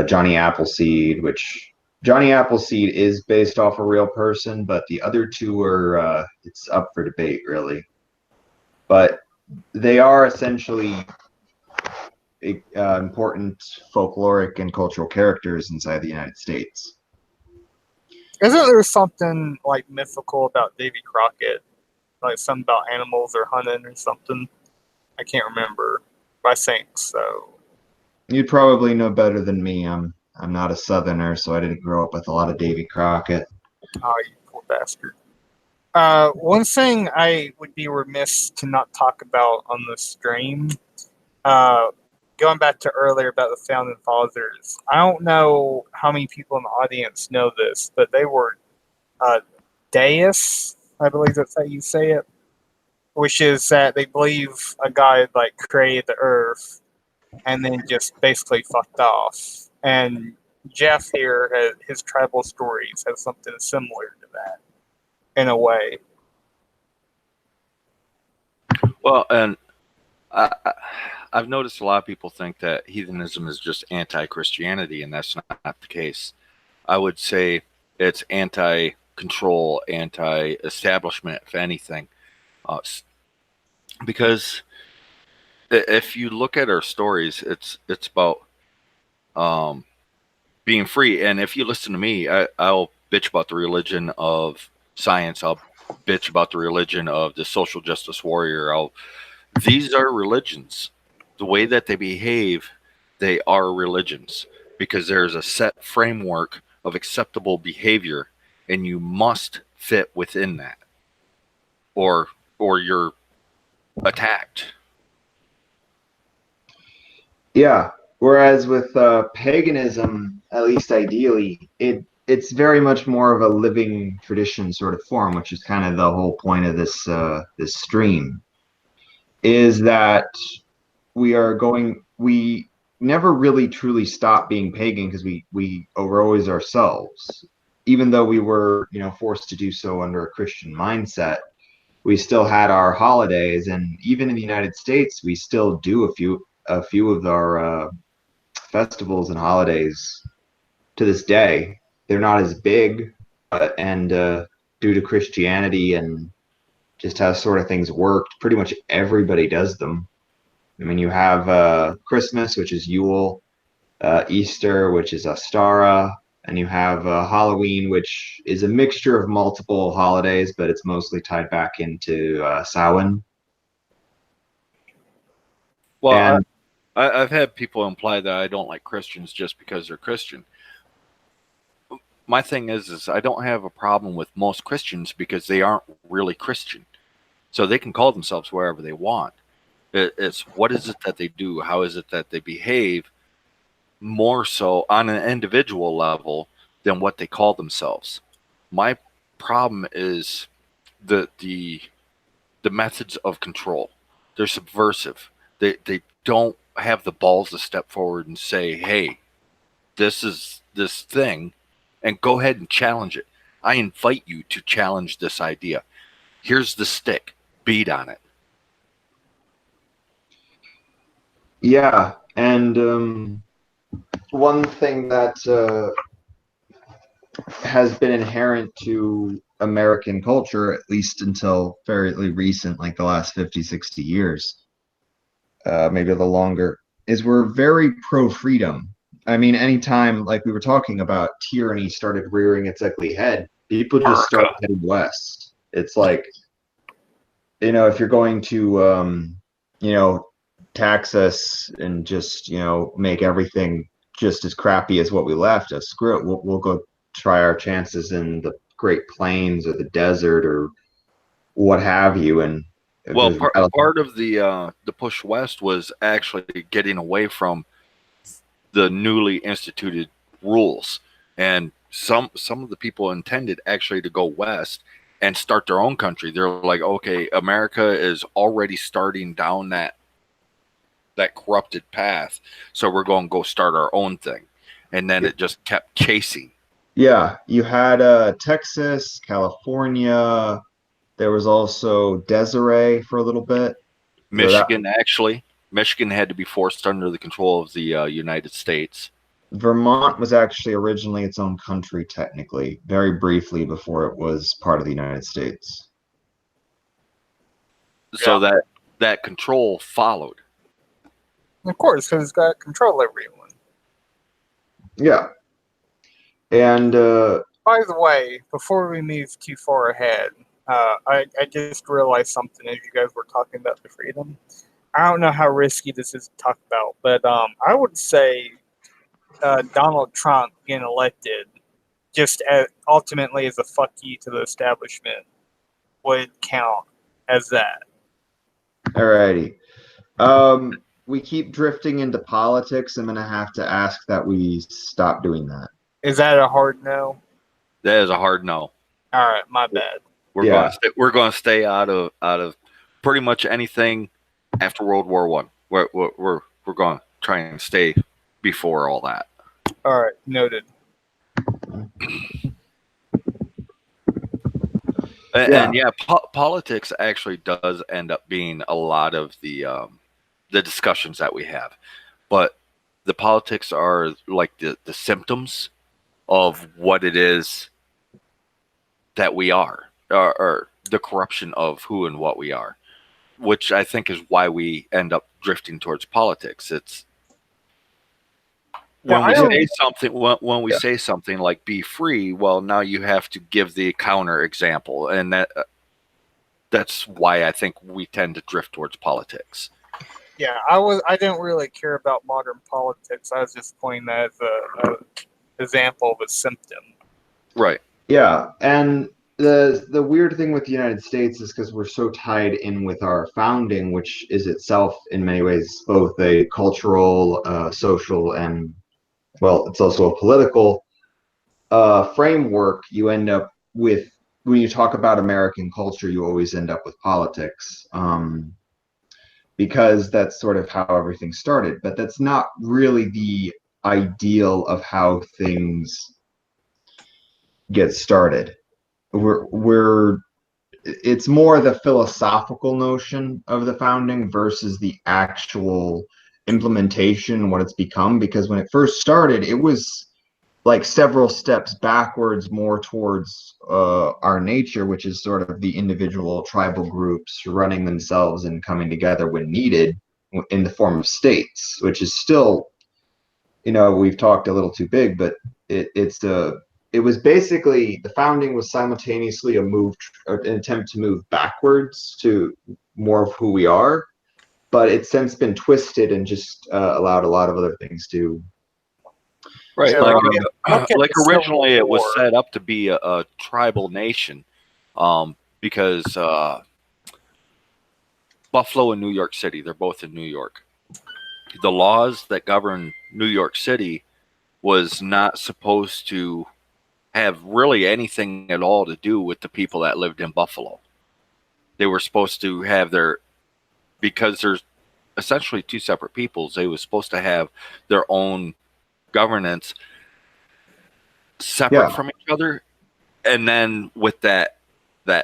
Johnny Appleseed, which Johnny Appleseed is based off a real person, but the other two are it's up for debate, really. But they are essentially important folkloric and cultural characters inside the United States. Isn't there something like mythical about Davy Crockett? Like something about animals or hunting or something? I can't remember. But I think so. You'd probably know better than me. I'm not a Southerner, so I didn't grow up with a lot of Davy Crockett. Oh, you poor bastard. One thing I would be remiss to not talk about on the stream, going back to earlier about the founding fathers, I don't know how many people in the audience know this, but they were deists, I believe that's how you say it, which is that they believe a guy like created the earth and then just basically fucked off. And Jeff here, his tribal stories have something similar to that in a way. Well, and I've noticed a lot of people think that heathenism is just anti-Christianity, and that's not the case. I would say it's anti-control, anti-establishment, if anything, because if you look at our stories, it's about being free. And if you listen to me, I'll bitch about the religion of science. I'll bitch about the religion of the social justice warrior. These are religions. The way that they behave, they are religions because there's a set framework of acceptable behavior, and you must fit within that, or you're attacked. Yeah. Whereas with paganism, at least ideally, it's very much more of a living tradition sort of form, which is kind of the whole point of this stream, is that we never really truly stop being pagan because we were always ourselves, even though we were forced to do so under a Christian mindset. We still had our holidays, and even in the United States, we still do a few of our festivals and holidays to this day. They're not as big, and due to Christianity and just how sort of things worked, pretty much everybody does them. I mean, you have Christmas, which is Yule, Easter, which is Ostara, and you have Halloween, which is a mixture of multiple holidays, but it's mostly tied back into Samhain. Well, And I've had people imply that I don't like Christians just because they're Christian. My thing is I don't have a problem with most Christians because they aren't really Christian. So they can call themselves wherever they want. It's what is it that they do? How is it that they behave more so on an individual level than what they call themselves. My problem is the methods of control. They're subversive. They don't have the balls to step forward and say, hey, this is this thing, and go ahead and challenge it. I invite you to challenge this idea. Here's the stick. Beat on it. yeah, and one thing that has been inherent to American culture, at least until fairly recent, like the last 50, 60 years, maybe a little longer, is we're very pro freedom. I mean, anytime, like we were talking about, tyranny started rearing its ugly head, people just start America. heading west. It's like, if you're going to, tax us and just, make everything just as crappy as what we left us, screw it. We'll go try our chances in the Great Plains or the desert or what have you. And Well, just part of the push west was actually getting away from the newly instituted rules, and some of the people intended actually to go west and start their own country. They're like, okay, America is already starting down that corrupted path, so we're going to go start our own thing, and then it just kept chasing. yeah, you had Texas, California. There was also Desiree for a little bit. So that Michigan had to be forced under the control of the United States. Vermont was actually originally its own country, technically, very briefly before it was part of the United States. So that control followed. Of course, because it's got control over everyone. Yeah. And By the way, before we move too far ahead, I just realized something as you guys were talking about the freedom. I don't know how risky this is to talk about, but I would say Donald Trump getting elected just ultimately as a fuck you to the establishment would count as that. alrighty. We keep drifting into politics. I'm gonna have to ask that we stop doing that. Is that a hard no? That is a hard no. All right, my bad. We're going to stay out of pretty much anything after World War One. We're going to try and stay before all that. All right, noted. And politics actually does end up being a lot of the discussions that we have, but the politics are like the symptoms of what it is that we are, or the corruption of who and what we are, which I think is why we end up drifting towards politics. It's when we say something when we say something like "be free," well, now you have to give the counter example, and that's why I think we tend to drift towards politics. Yeah, I didn't really care about modern politics. I was just pointing that as a example of a symptom. Right. Yeah, and the weird thing with the United States is because we're so tied in with our founding, which is itself in many ways both a cultural, social, and well, it's also a political framework. You end up with, when you talk about American culture, you always end up with politics, because that's sort of how everything started. But that's not really the ideal of how things get started. It's more the philosophical notion of the founding versus the actual implementation, what it's become. Because when it first started, it was like several steps backwards, more towards our nature, which is sort of the individual tribal groups running themselves and coming together when needed in the form of states, which is still, we've talked a little too big, but it was basically the founding was simultaneously an attempt to move backwards to more of who we are, but it's since been twisted and just allowed a lot of other things to. Right, Yeah, like look at like the Civil originally it was War. set up to be a tribal nation, because Buffalo and New York City, they're both in New York. The laws that govern New York City was not supposed to have really anything at all to do with the people that lived in Buffalo. They were supposed to have because there's essentially two separate peoples, they were supposed to have their own governance separate Yeah. from each other. And then with that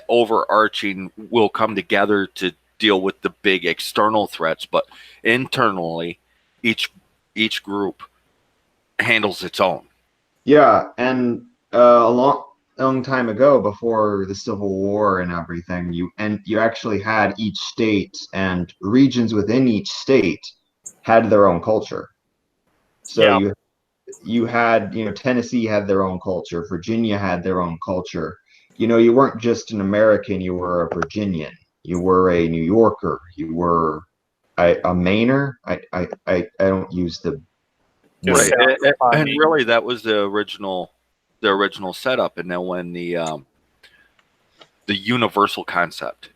overarching, we'll come together to deal with the big external threats, but internally, each group handles its own. Yeah, and a long time ago, before the Civil War and everything, you actually had each state and regions within each state had their own culture. So Yeah. you had, Tennessee had their own culture, Virginia had their own culture. You weren't just an American, you were a Virginian, you were a New Yorker, you were a Mainer. I don't use the Just word. Right. sounds And funny. really that was the original setup. And then when the universal concept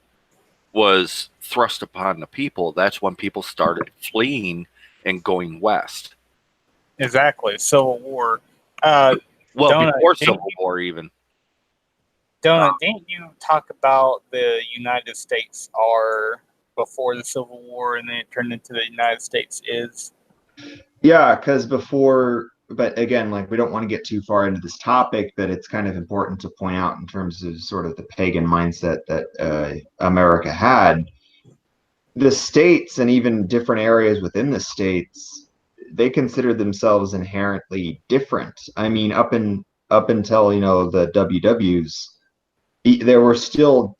was thrust upon the people, that's when people started fleeing and going west. Exactly. Civil War. Well, Donut, before didn't Civil War even. Didn't you talk about the United States are before the Civil War and then it turned into the United States is? Yeah, because but again, like we don't want to get too far into this topic, but it's kind of important to point out in terms of sort of the pagan mindset that America had. The states and even different areas within the states, they considered themselves inherently different. I mean, up until the WWs, there were still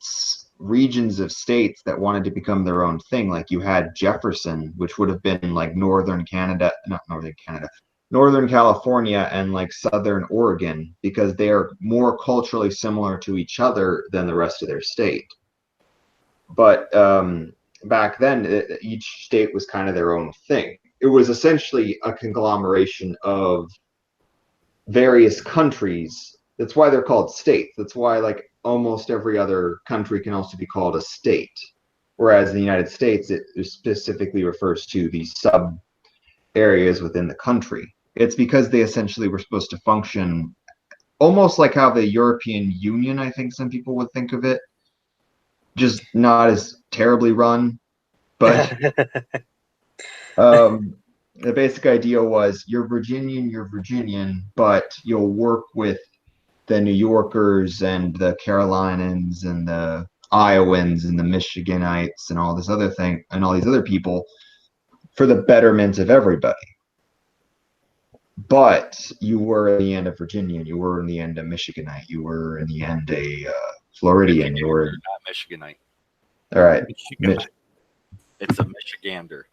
regions of states that wanted to become their own thing. Like you had Jefferson, which would have been like northern Canada, not northern Canada, northern California and like southern Oregon, because they are more culturally similar to each other than the rest of their state. But back then, each state was kind of their own thing. It was essentially a conglomeration of various countries. That's why they're called states. That's why like almost every other country can also be called a state. Whereas in the United States, it specifically refers to the sub areas within the country. It's because they essentially were supposed to function almost like how the European Union, I think some people would think of it, just not as terribly run. But the basic idea was you're Virginian, but you'll work with the New Yorkers and the Carolinians and the Iowans and the Michiganites and all this other thing and all these other people for the betterment of everybody. But you were in the end a Virginian, you were in the end a Michiganite, you were in the end a Floridian, you were Not Michiganite. all right. It's a Michigander.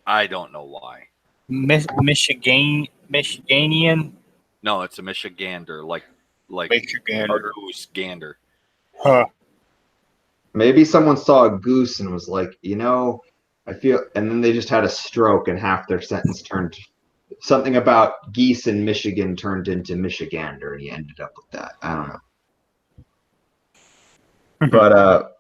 I don't know why. Michiganian. No, it's a Michigander, like Michigander. a goose gander. Huh. Maybe someone saw a goose and was like, I feel, and then they just had a stroke and half their sentence turned something about geese in Michigan turned into Michigander, and he ended up with that. I don't know. But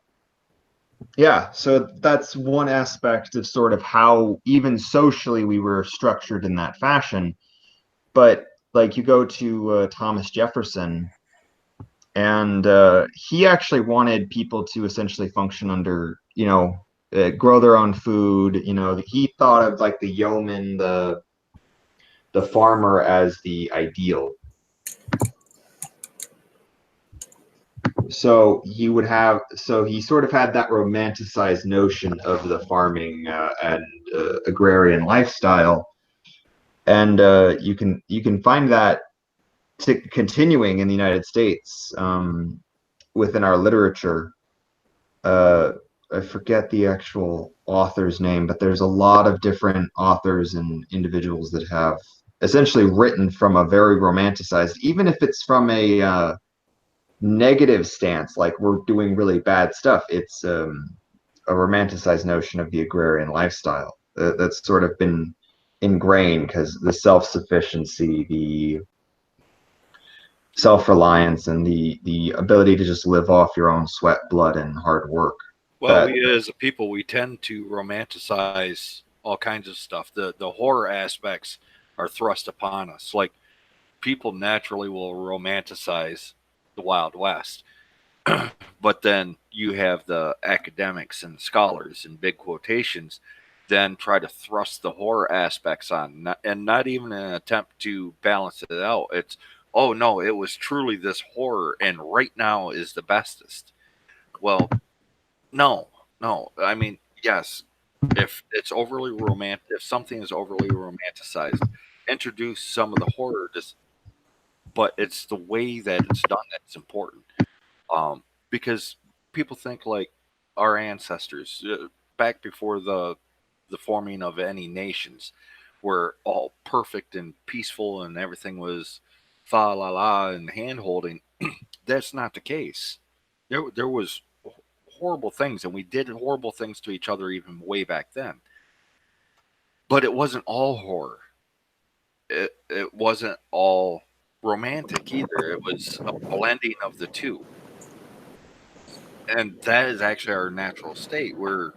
yeah, so that's one aspect of sort of how even socially we were structured in that fashion. But like you go to Thomas Jefferson, and he actually wanted people to essentially function under, grow their own food. He thought of like the yeoman, the farmer as the ideal. So he sort of had that romanticized notion of the farming and agrarian lifestyle, and you can find that continuing in the United States within our literature. I forget the actual author's name, but there's a lot of different authors and individuals that have essentially written from a very romanticized, even if it's from a negative stance, like we're doing really bad stuff. It's a romanticized notion of the agrarian lifestyle that's sort of been ingrained because the self-sufficiency, the self-reliance, and the ability to just live off your own sweat, blood, and hard work. Well, That we as a people, we tend to romanticize all kinds of stuff. The horror aspects are thrust upon us. Like people naturally will romanticize the Wild West, but then you have the academics and scholars in big quotations then try to thrust the horror aspects on, and not even an attempt to balance it out. It's, oh no, it was truly this horror, and right now is the bestest. Well, no, no. I mean, yes, if it's overly romantic, if something is overly romanticized, introduce some of the horror. Just, but it's the way that it's done that's important. Because people think like our ancestors back before the forming of any nations were all perfect and peaceful and everything was fa la la and hand holding. That's not the case. There was horrible things, and we did horrible things to each other even way back then. But it wasn't all horror. It wasn't all romantic either. It was a blending of the two. And that is actually our natural state where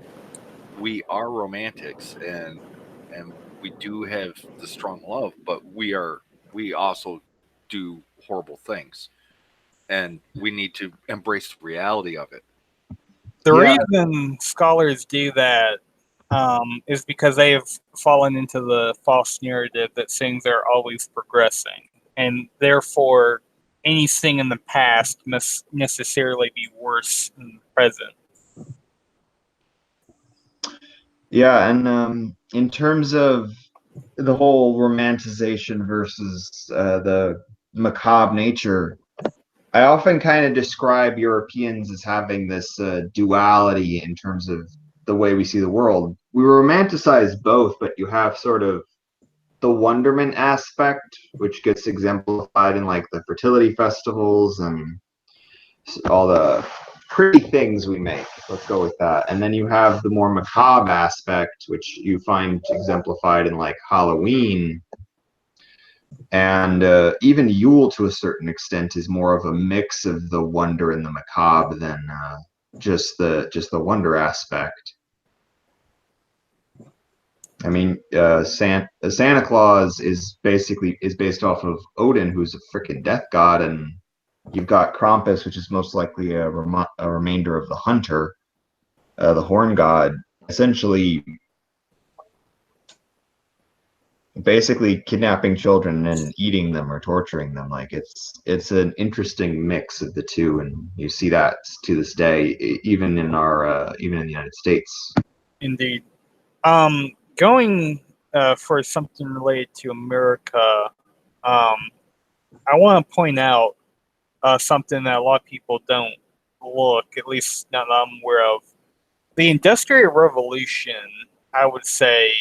we are romantics and we do have the strong love, but we also do horrible things. And we need to embrace the reality of it. The Yeah. reason scholars do that is because they have fallen into the false narrative that things are always progressing, and therefore anything in the past must necessarily be worse than the present. Yeah, and in terms of the whole romanticization versus the macabre nature, I often kind of describe Europeans as having this duality in terms of the way we see the world. We romanticize both, but you have sort of the wonderment aspect, which gets exemplified in like the fertility festivals and all the pretty things we make. Let's go with that. And then you have the more macabre aspect, which you find exemplified in like Halloween. And even Yule, to a certain extent, is more of a mix of the wonder and the macabre than just the wonder aspect. I mean, Santa Claus is based off of Odin, who's a freaking death god, and you've got Krampus, which is most likely a remainder of the hunter, the horn god, essentially basically kidnapping children and eating them or torturing them. Like it's an interesting mix of the two, and you see that to this day, even in the United States. Indeed. Going for something related to America, I want to point out something that a lot of people don't look, at least not that I'm aware of. The Industrial Revolution, I would say,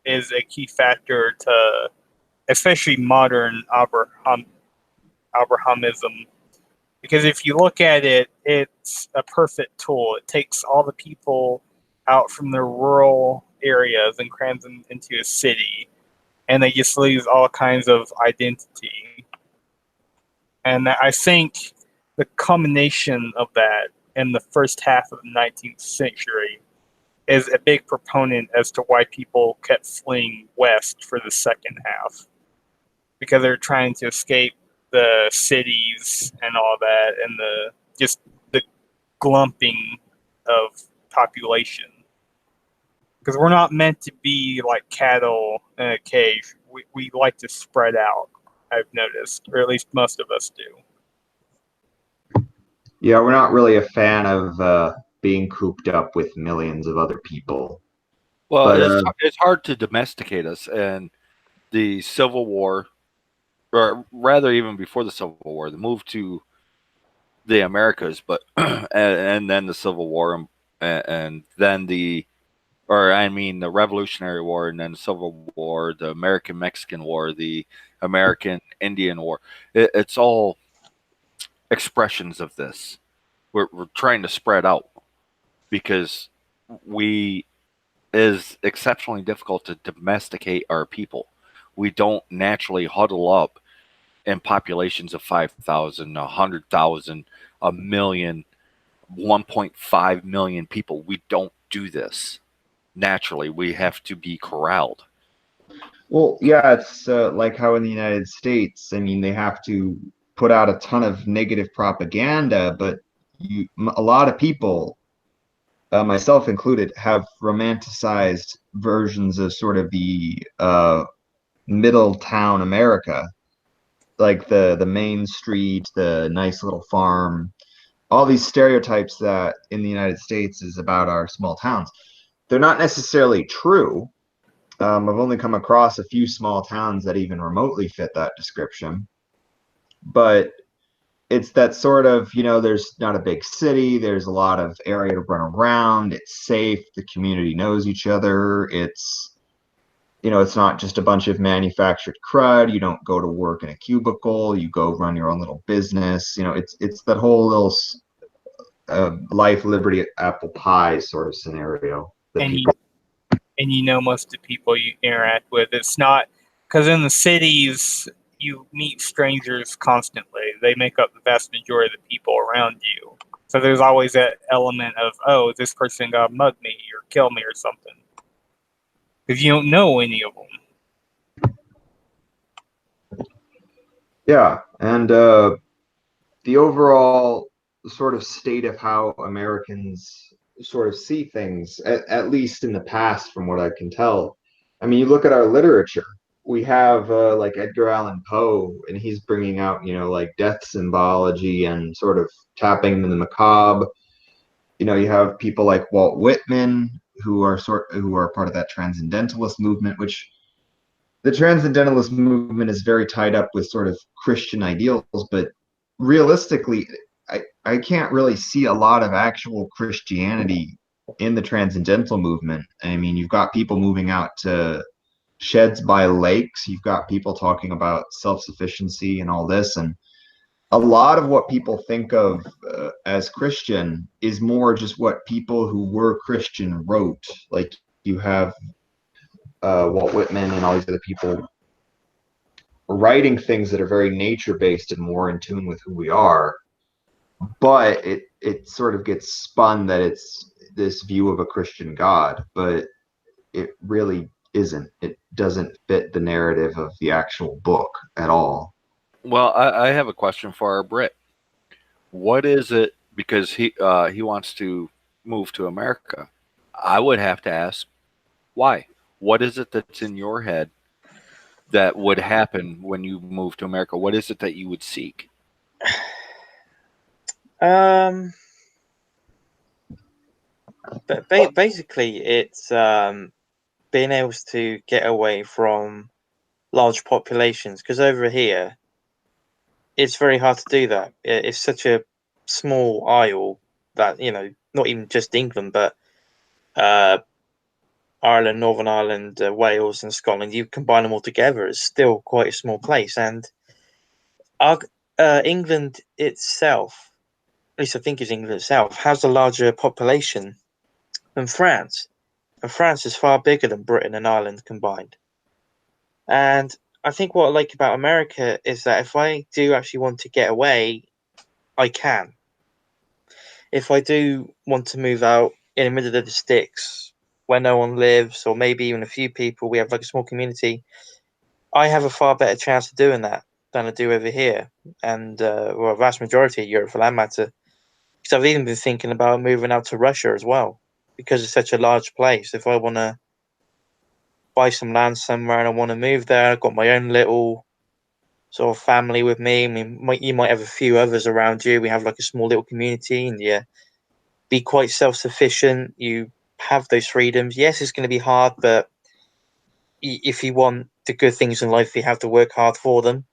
is a key factor to especially modern Abrahamism. Because if you look at it, it's a perfect tool. It takes all the people out from the rural areas and crams them into a city, and they just lose all kinds of identity. And I think the combination of that in the first half of the 19th century is a big proponent as to why people kept fleeing west for the second half, because they're trying to escape the cities and all that, and the glumping of population. Because we're not meant to be like cattle in a cage. We like to spread out, I've noticed, or at least most of us do. Yeah, we're not really a fan of being cooped up with millions of other people. Well, But it's hard to domesticate us, and the Civil War or rather even before the Civil War, the move to the Americas, but and then the Civil War, and then the Revolutionary War, and then the Civil War, the American Mexican War, the American Indian War. It's all expressions of this. We're trying to spread out because we is exceptionally difficult to domesticate our people. We don't naturally huddle up in populations of 5,000, 100,000, a million, 1.5 million people. We don't do this naturally. We have to be corralled. Well, yeah, it's like how in the United States, I mean, they have to put out a ton of negative propaganda, but a lot of people, myself included, have romanticized versions of sort of the middle town America, like the main street, the nice little farm, all these stereotypes that in the United States is about our small towns. They're not necessarily true. I've only come across a few small towns that even remotely fit that description. But it's that sort of, there's not a big city, there's a lot of area to run around, it's safe, the community knows each other, it's not just a bunch of manufactured crud, you don't go to work in a cubicle, you go run your own little business, it's that whole little life, liberty, apple pie sort of scenario that And people. most of the people you interact with. It's not because in the cities you meet strangers constantly. They make up the vast majority of the people around you. So there's always that element of, oh, this person got mug me or kill me or something, because you don't know any of them. Yeah, and the overall sort of state of how Americans sort of see things, at least in the past, from what I can tell. I mean, you look at our literature. We have like Edgar Allan Poe, and he's bringing out, like death symbology and sort of tapping into the macabre. You have people like Walt Whitman, who are part of that transcendentalist movement, which the transcendentalist movement is very tied up with sort of Christian ideals, but realistically, I can't really see a lot of actual Christianity in the transcendental movement. I mean, you've got people moving out to sheds by lakes, you've got people talking about self-sufficiency and all this, and a lot of what people think of as Christian is more just what people who were Christian wrote. Like you have Walt Whitman and all these other people writing things that are very nature based and more in tune with who we are, but it sort of gets spun that it's this view of a Christian God, but it really isn't. It doesn't fit the narrative of the actual book at all. Well, I have a question for our Brit. What is it? Because he wants to move to America. I would have to ask why. What is it that's in your head that would happen when you move to America? What is it that you would seek? But basically, it's being able to get away from large populations, because over here, it's very hard to do that. It's such a small isle that, not even just England, but uh, Ireland, Northern Ireland, Wales, and Scotland, you combine them all together, it's still quite a small place. And our, England itself, at least I think it's England itself, has a larger population than France. And France is far bigger than Britain and Ireland combined. And I think what I like about America is that if I do actually want to get away, I can. If I do want to move out in the middle of the sticks where no one lives, or maybe even a few people, we have like a small community, I have a far better chance of doing that than I do over here. And, well, a vast majority of Europe for that matter. Because I've even been thinking about moving out to Russia as well, because it's such a large place. If I want to buy some land somewhere and I want to move there, I've got my own little sort of family with me. I mean, you might have a few others around you. We have like a small little community, and yeah, be quite self-sufficient. You have those freedoms. Yes, it's going to be hard, but if you want the good things in life, you have to work hard for them.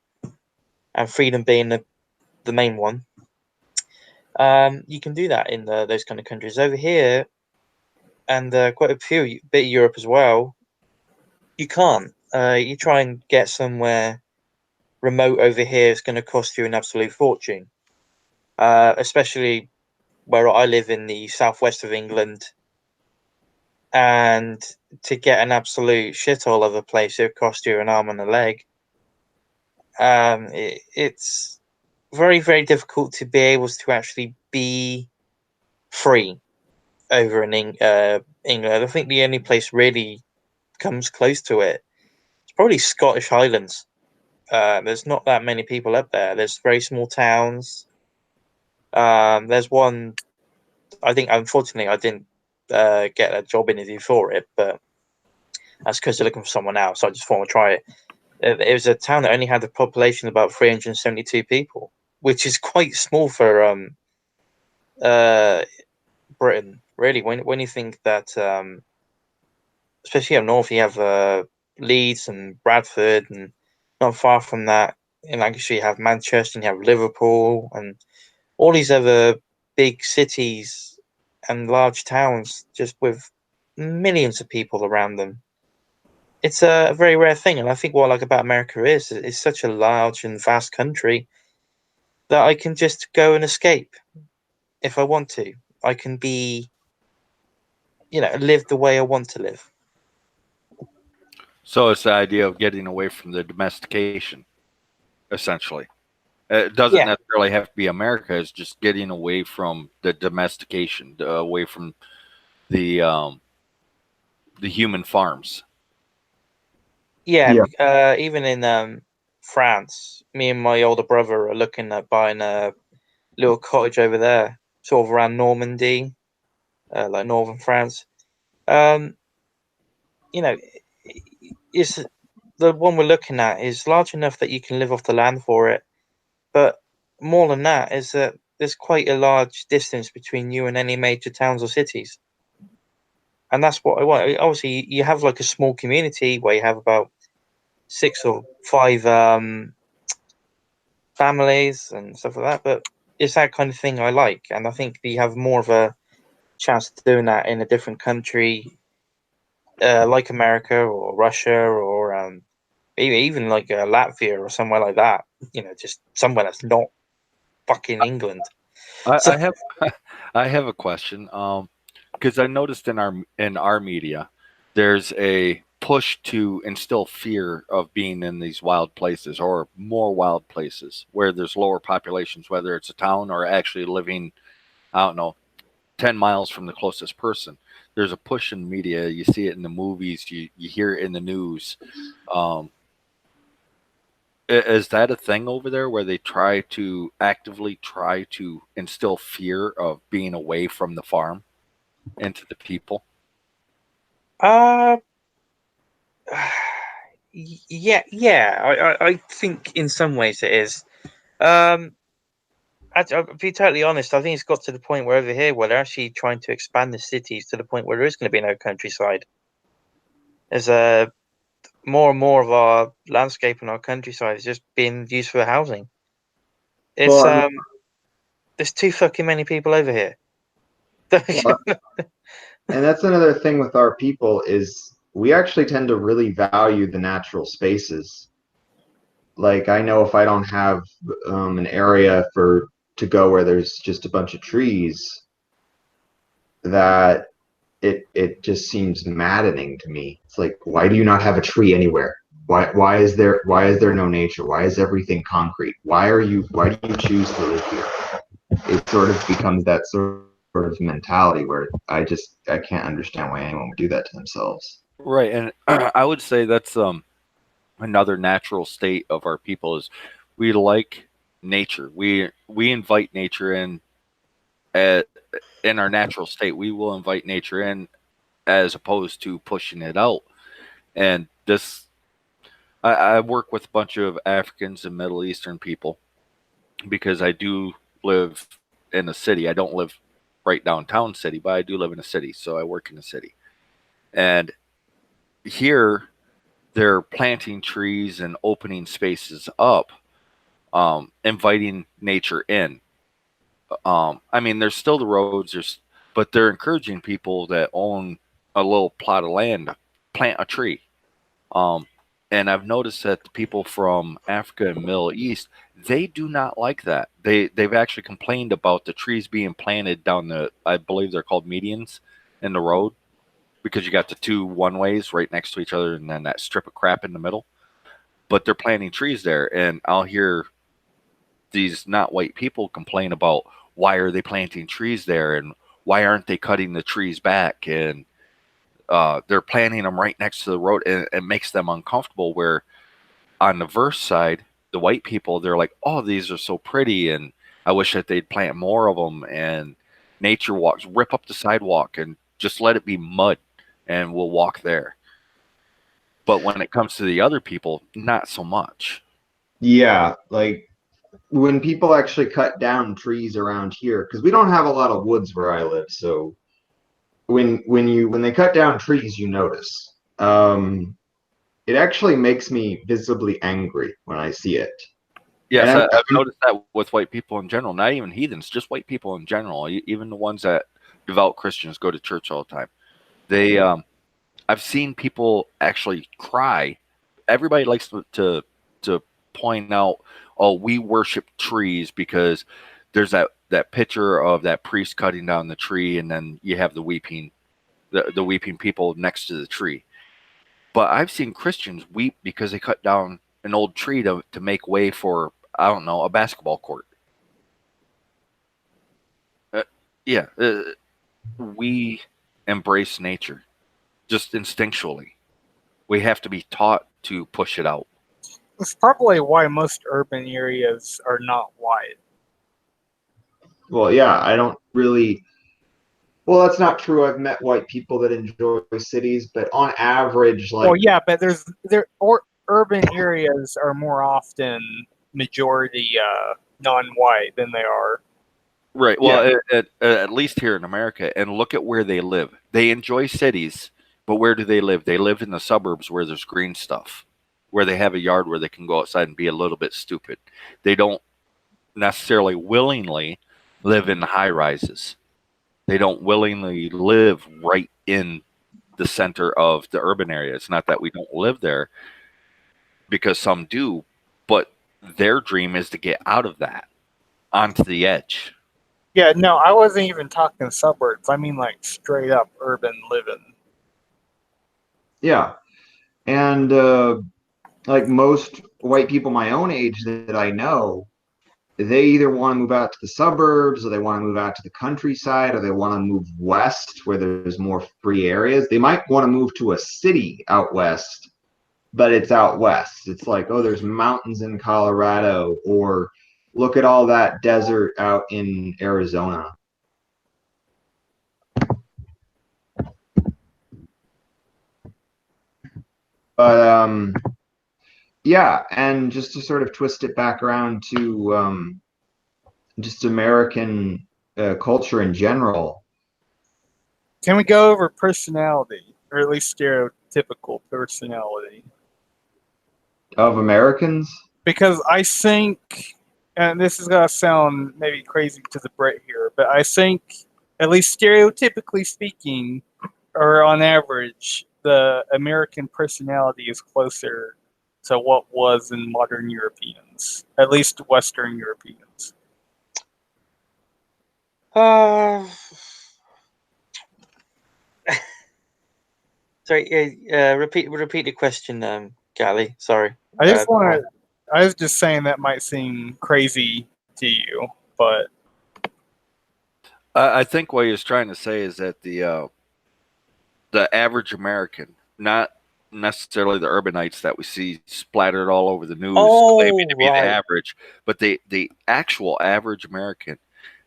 and freedom being the main one. You can do that in those kind of countries. Over here, and quite a few bit of Europe as well, you can't. You try and get somewhere remote over here, it's going to cost you an absolute fortune. Especially where I live in the southwest of England, and to get an absolute shithole of a place, it would cost you an arm and a leg. It's very, very difficult to be able to actually be free over in England. I think the only place really comes close to it, it's probably Scottish Highlands. There's not that many people up there. There's very small towns. There's one. I think, unfortunately, I didn't get a job interview for it, but that's because they're looking for someone else. So I just thought I'd try it. It was a town that only had a population of about 372 people, which is quite small for uh, Britain. Really, when you think that, especially up north, you have Leeds and Bradford, and not far from that, in Lancashire, you have Manchester, and you have Liverpool, and all these other big cities and large towns just with millions of people around them. It's a very rare thing, and I think what I like about America is it's such a large and vast country that I can just go and escape if I want to. I can be, live the way I want to live. So it's the idea of getting away from the domestication, essentially. It doesn't Yeah, necessarily have to be America. It's just getting away from the domestication, away from the um, the human farms. yeah. Yeah. Even in France, me and my older brother are looking at buying a little cottage over there, sort of around Normandy, like northern France. Um, you know, is the one we're looking at is large enough that you can live off the land for it, but more than that is that there's quite a large distance between you and any major towns or cities, and that's what I want. Obviously, you have like a small community where you have about 6 or 5 families and stuff like that, but it's that kind of thing I like, and I think you have more of a chance of doing that in a different country, like America or Russia or maybe even like Latvia or somewhere like that. Just somewhere that's not fucking England. So I have I have a question. Because I noticed in our media, there's a push to instill fear of being in these wild places or more wild places where there's lower populations, whether it's a town or actually living, I don't know, 10 miles from the closest person. There's a push in media. You see it in the movies. You hear it in the news. Um, is that a thing over there where they actively try to instill fear of being away from the farm into the people? uh yeah, I think in some ways it is. um I'll be totally honest. I think it's got to the point where over here, where they're actually trying to expand the cities to the point where there is going to be no countryside. There's more and more of our landscape and our countryside is just being used for housing. It's Well, I mean, there's too fucking many people over here. well, and that's another thing with our people is we actually tend to really value the natural spaces. Like I know if I don't have an area for to go where there's just a bunch of trees, that it just seems maddening to me. It's like, why do you not have a tree anywhere? Why is there no nature? Why is everything concrete? Why do you choose to live here? It sort of becomes that sort of mentality where I can't understand why anyone would do that to themselves. Right, and I would say that's another natural state of our people is we like nature. We invite nature in at, in our natural state. We will invite nature in as opposed to pushing it out. And I work with a bunch of Africans and Middle Eastern people because I do live in a city. I don't live right downtown city, but I do live in a city, so I work in a city. And here they're planting trees and opening spaces up inviting nature in. I mean, there's still the roads, but they're encouraging people that own a little plot of land to plant a tree. Um, and I've noticed that the people from Africa and Middle East, they do not like that. They've actually complained about the trees being planted down I believe they're called medians in the road, because you got the two one ways right next to each other, and then that strip of crap in the middle. But they're planting trees there, and I'll hear these not white people complain about why are they planting trees there, and why aren't they cutting the trees back, and they're planting them right next to the road, and it makes them uncomfortable. Where on the verse side, the white people, they're like, oh, these are so pretty, and I wish that they'd plant more of them, and nature walks, rip up the sidewalk and just let it be mud, and we'll walk there. But when it comes to the other people, not so much. Yeah, like when people actually cut down trees around here, because we don't have a lot of woods where I live, so when they cut down trees, you notice. It actually makes me visibly angry when I see it. And Yes, I've noticed that with white people in general, not even heathens, just white people in general. Even the ones that devout Christians go to church all the time. They, I've seen people actually cry. Everybody likes to point out, oh, we worship trees because there's that picture of that priest cutting down the tree, and then you have the weeping people next to the tree. But I've seen Christians weep because they cut down an old tree to make way for, I don't know, a basketball court. Yeah, we embrace nature just instinctually. We have to be taught to push it out. It's probably why most urban areas are not wide. Well, yeah, I don't really. Well, that's not true. I've met white people that enjoy cities, but on average, like, Well, yeah, but urban areas are more often majority non-white than they are. Right. Well, at least here in America, and look at where they live. They enjoy cities, but where do they live? They live in the suburbs where there's green stuff, where they have a yard where they can go outside and be a little bit stupid. They don't necessarily willingly live in high rises. They don't willingly live right in the center of the urban area. It's not that we don't live there, because some do, but their dream is to get out of that onto the edge. Yeah, no, I wasn't even talking suburbs. I mean, like, straight up urban living. yeah. And like most white people my own age that I know, they either want to move out to the suburbs, or they want to move out to the countryside, or they want to move west where there's more free areas. They might want to move to a city out west, but it's out west. It's like, oh, there's mountains in Colorado, or look at all that desert out in Arizona. But yeah, and just to sort of twist it back around to just American culture in general. Can we go over personality, or at least stereotypical personality? Of Americans? Because I think, and this is going to sound maybe crazy to the Brit here, but I think, at least stereotypically speaking, or on average, the American personality is closer to what was in modern Europeans, at least Western Europeans. Sorry, repeat the question, Gally. Sorry. I was just saying that might seem crazy to you, but I think what he was trying to say is that the average American, not necessarily the urbanites that we see splattered all over the news claiming to be the average, but the actual average American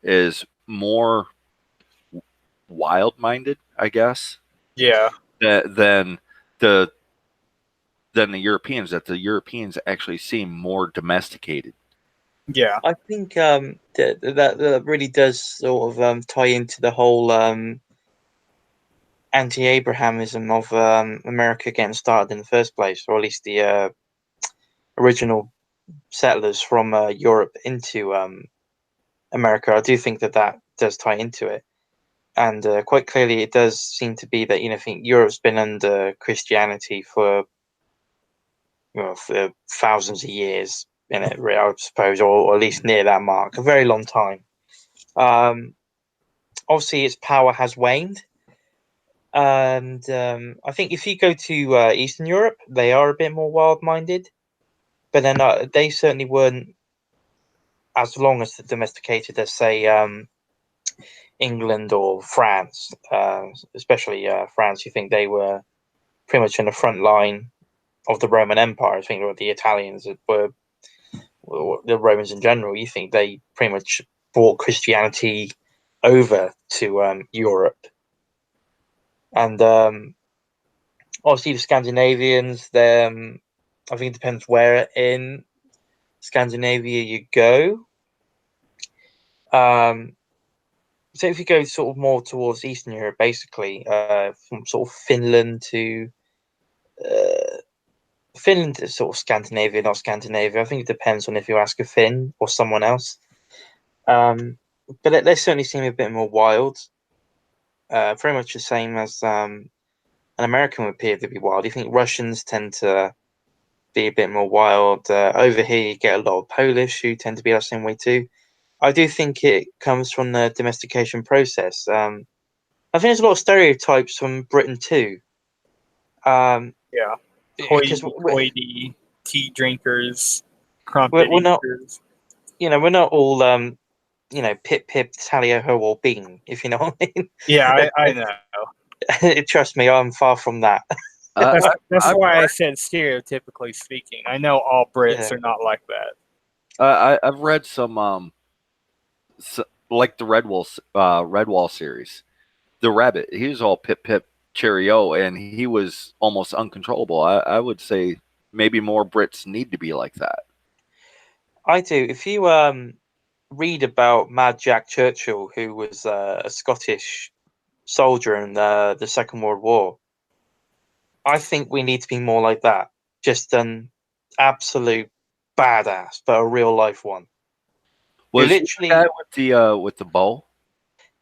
is more wild-minded, I guess. Yeah. Than the Europeans. That the Europeans actually seem more domesticated. Yeah, I think that really does sort of tie into the whole anti-Abrahamism of America getting started in the first place, or at least the original settlers from Europe into America. I do think that does tie into it, and quite clearly, it does seem to be that I think Europe's been under Christianity for for thousands of years in it, I suppose, or at least near that mark, a very long time. Obviously, its power has waned, and I think if you go to Eastern Europe, they are a bit more wild-minded, but then they certainly weren't as long as the domesticated as, say, England or France, especially France. You think they were pretty much in the front line of the Roman Empire. I think the Italians were, or the Romans in general. You think they pretty much brought Christianity over to Europe, and obviously the Scandinavians. I think it depends where in Scandinavia you go. So if you go sort of more towards Eastern Europe, basically, from sort of Finland to Finland is sort of Scandinavia, not Scandinavia. I think it depends on if you ask a Finn or someone else. But they certainly seem a bit more wild. Very much the same as an American would appear to be wild. You think Russians tend to be a bit more wild. Over here, you get a lot of Polish who tend to be the same way too. I do think it comes from the domestication process. I think there's a lot of stereotypes from Britain too. Yeah. Because Hoity, tea drinkers, crumpet we're not, eaters. we're not all, pip pip tally ho or bean, if you know what I mean. Yeah, I know. Trust me, I'm far from that. That's why I said stereotypically speaking. I know all Brits Yeah. are not like that. I've read some like the Redwall series. The rabbit, he was all pip pip cheerio, and he was almost uncontrollable. I would say maybe more Brits need to be like that. I do. If you read about Mad Jack Churchill, who was a Scottish soldier in the Second World War, I think we need to be more like that. Just an absolute badass, but a real life one. Was he the Literally guy with the bow?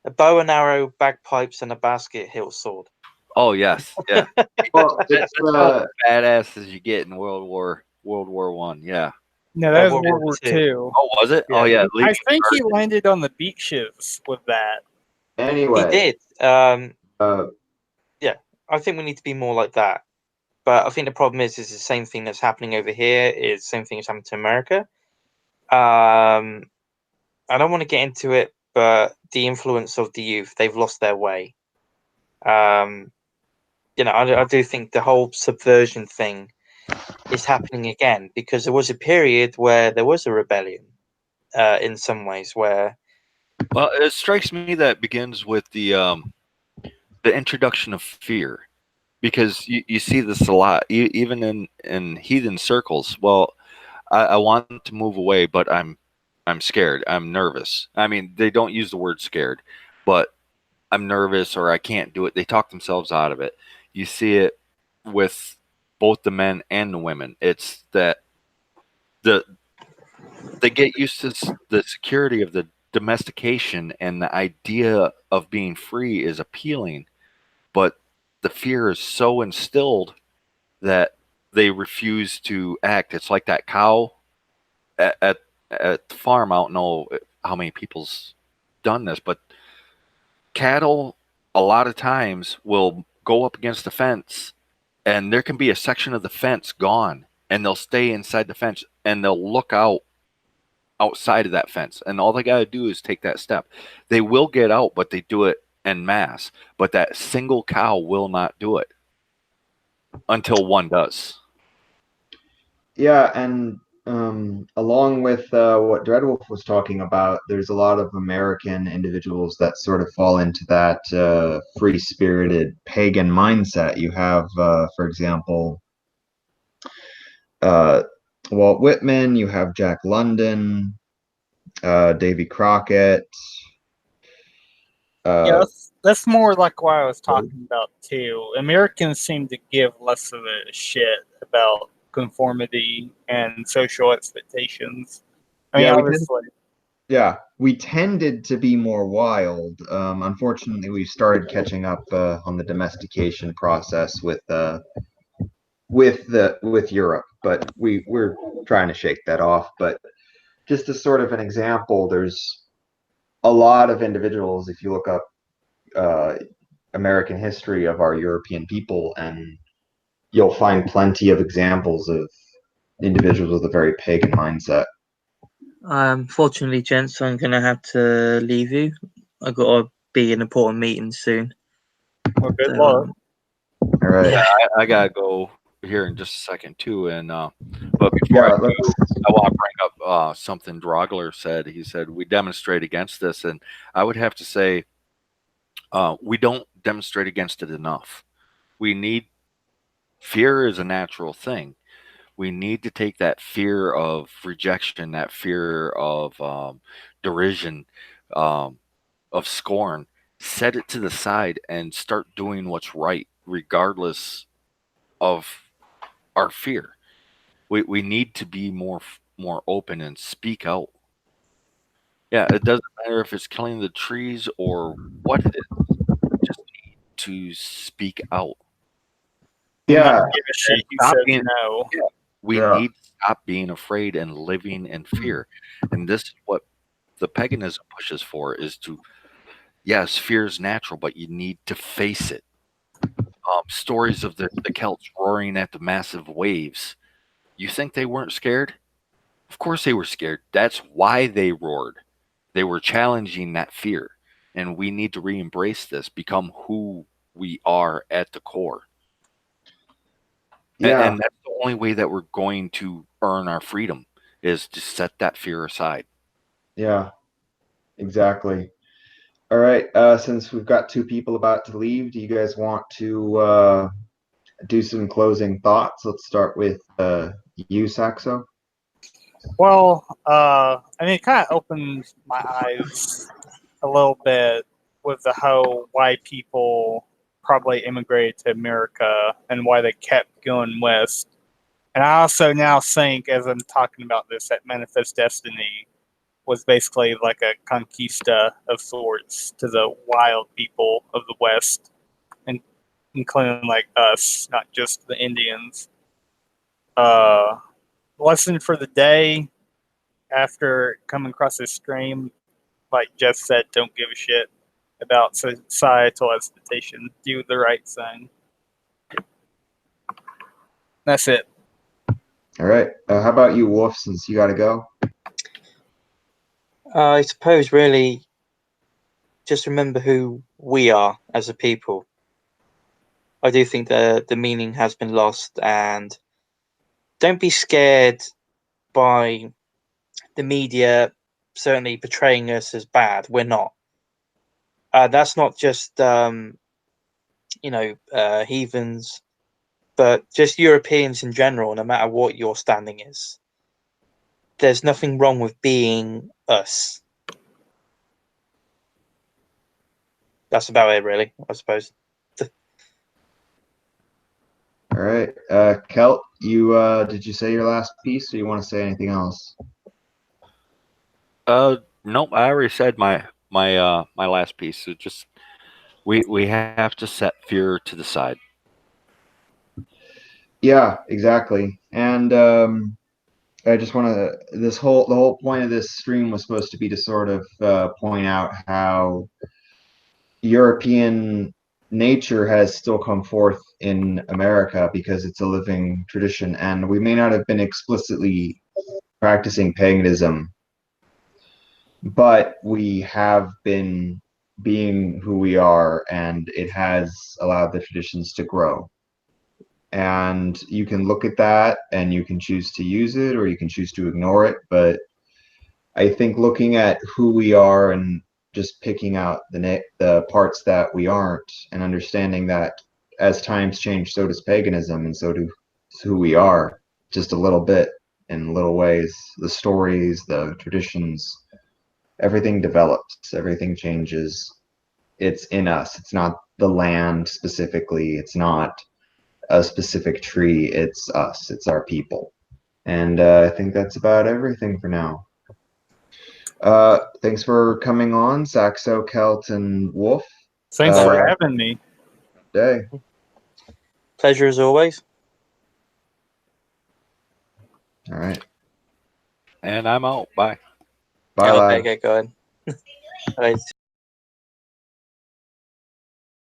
a bow and arrow, bagpipes, and a basket hilt sword. Oh yes, yeah. Well, That's it's about as badass as you get in World War I. Yeah. No, that was World World War War II. II. Oh, was it? Yeah. Oh yeah. I think he landed on the beaches with that. He anyway. did. Uh, Yeah, I think we need to be more like that. But I think the problem is the same thing that's happening over here is the same thing that's happening to America. I don't want to get into it, but the influence of the youth, they've lost their way. I do think the whole subversion thing is happening again because there was a period where there was a rebellion, in some ways, where Well, it strikes me that begins with the introduction of fear, because you see this a lot, even in heathen circles. Well, I want to move away, but I'm scared. I'm nervous. I mean, they don't use the word scared, but I'm nervous or I can't do it. They talk themselves out of it. You see it with both the men and the women. It's that the they get used to the security of the domestication, and the idea of being free is appealing, but the fear is so instilled that they refuse to act. It's like that cow at the farm. I don't know how many people's done this, but cattle a lot of times will go up against the fence, and there can be a section of the fence gone, and they'll stay inside the fence and they'll look outside of that fence, and all they got to do is take that step. They will get out, but they do it en masse. But that single cow will not do it until one does. yeah, and along with what Dreadwolf was talking about, there's a lot of American individuals that sort of fall into that free-spirited pagan mindset. You have, for example, uh, Walt Whitman, you have Jack London, Davy Crockett. Yeah, that's more like what I was talking about too. Americans seem to give less of a shit about conformity and social expectations. I mean, Yeah, obviously, we tended to be more wild. Unfortunately, we started catching up on the domestication process with Europe, but we're trying to shake that off. But just as sort of an example, there's a lot of individuals. If you look up uh, American history of our European people, and you'll find plenty of examples of individuals with a very pagan mindset. Fortunately, gents, I'm gonna have to leave you. I gotta be in an important meeting soon. well, good So, luck. All right. Yeah. I gotta go here in just a second too, and but before Yeah, I let's. do, I want to bring up something Drogler said. He said we demonstrate against this, and I would have to say we don't demonstrate against it enough. We need fear is a natural thing. We need to take that fear of rejection, that fear of derision, um, of scorn, set it to the side, and start doing what's right, regardless of our fear. We need to be more open and speak out. Yeah, it doesn't matter if it's killing the trees or what it is. Just need to speak out. And not Yeah, give a shit who Stop says being no. yeah. We yeah, need to stop being afraid and living in fear. And this is what the paganism pushes for is to yes, fear is natural, but you need to face it. Stories of the Celts roaring at the massive waves. You think they weren't scared? Of course they were scared. That's why they roared. They were challenging that fear. And we need to re embrace this, become who we are at the core. yeah, And that's the only way that we're going to earn our freedom is to set that fear aside. yeah, exactly. All right. Since we've got two people about to leave, do you guys want to do some closing thoughts? Let's start with you, Saxo. Well, I mean, it kind of opened my eyes a little bit with the whole why people probably immigrated to America and why they kept going west. And I also now think, as I'm talking about this, that Manifest Destiny was basically like a conquista of sorts to the wild people of the West, and including like us, not just the Indians. Lesson for the day after coming across this stream, like Jeff said, don't give a shit about societal expectation. Do the right thing. That's it. All right. How about you, Wolf, since you got to go? I suppose really just remember who we are as a people. I do think the meaning has been lost, and don't be scared by the media certainly portraying us as bad. We're not. That's not just heathens, but just Europeans in general. No matter what your standing is, there's nothing wrong with being us. That's about it, really. I suppose. All right. Kelt, you did you say your last piece, or you want to say anything else? Nope, I already said my last piece. So just we have to set fear to the side. Yeah, exactly. And I just want to the whole point of this stream was supposed to be to sort of point out how European nature has still come forth in America because it's a living tradition, and we may not have been explicitly practicing paganism, but we have been being who we are, and it has allowed the traditions to grow. And you can look at that and you can choose to use it or you can choose to ignore it. But I think looking at who we are and just picking out the parts that we aren't and understanding that as times change, so does paganism and so do who we are, just a little bit in little ways. The stories, the traditions, everything develops, everything changes. It's in us. It's not the land specifically. It's not a specific tree. It's us. It's our people. And I think that's about everything for now. Thanks for coming on, Saxo, Celt, and Wolf. Thanks for having me. Day. Pleasure as always. All right. And I'm out. Bye. Bye, Yeah, lad. okay, get going. Right.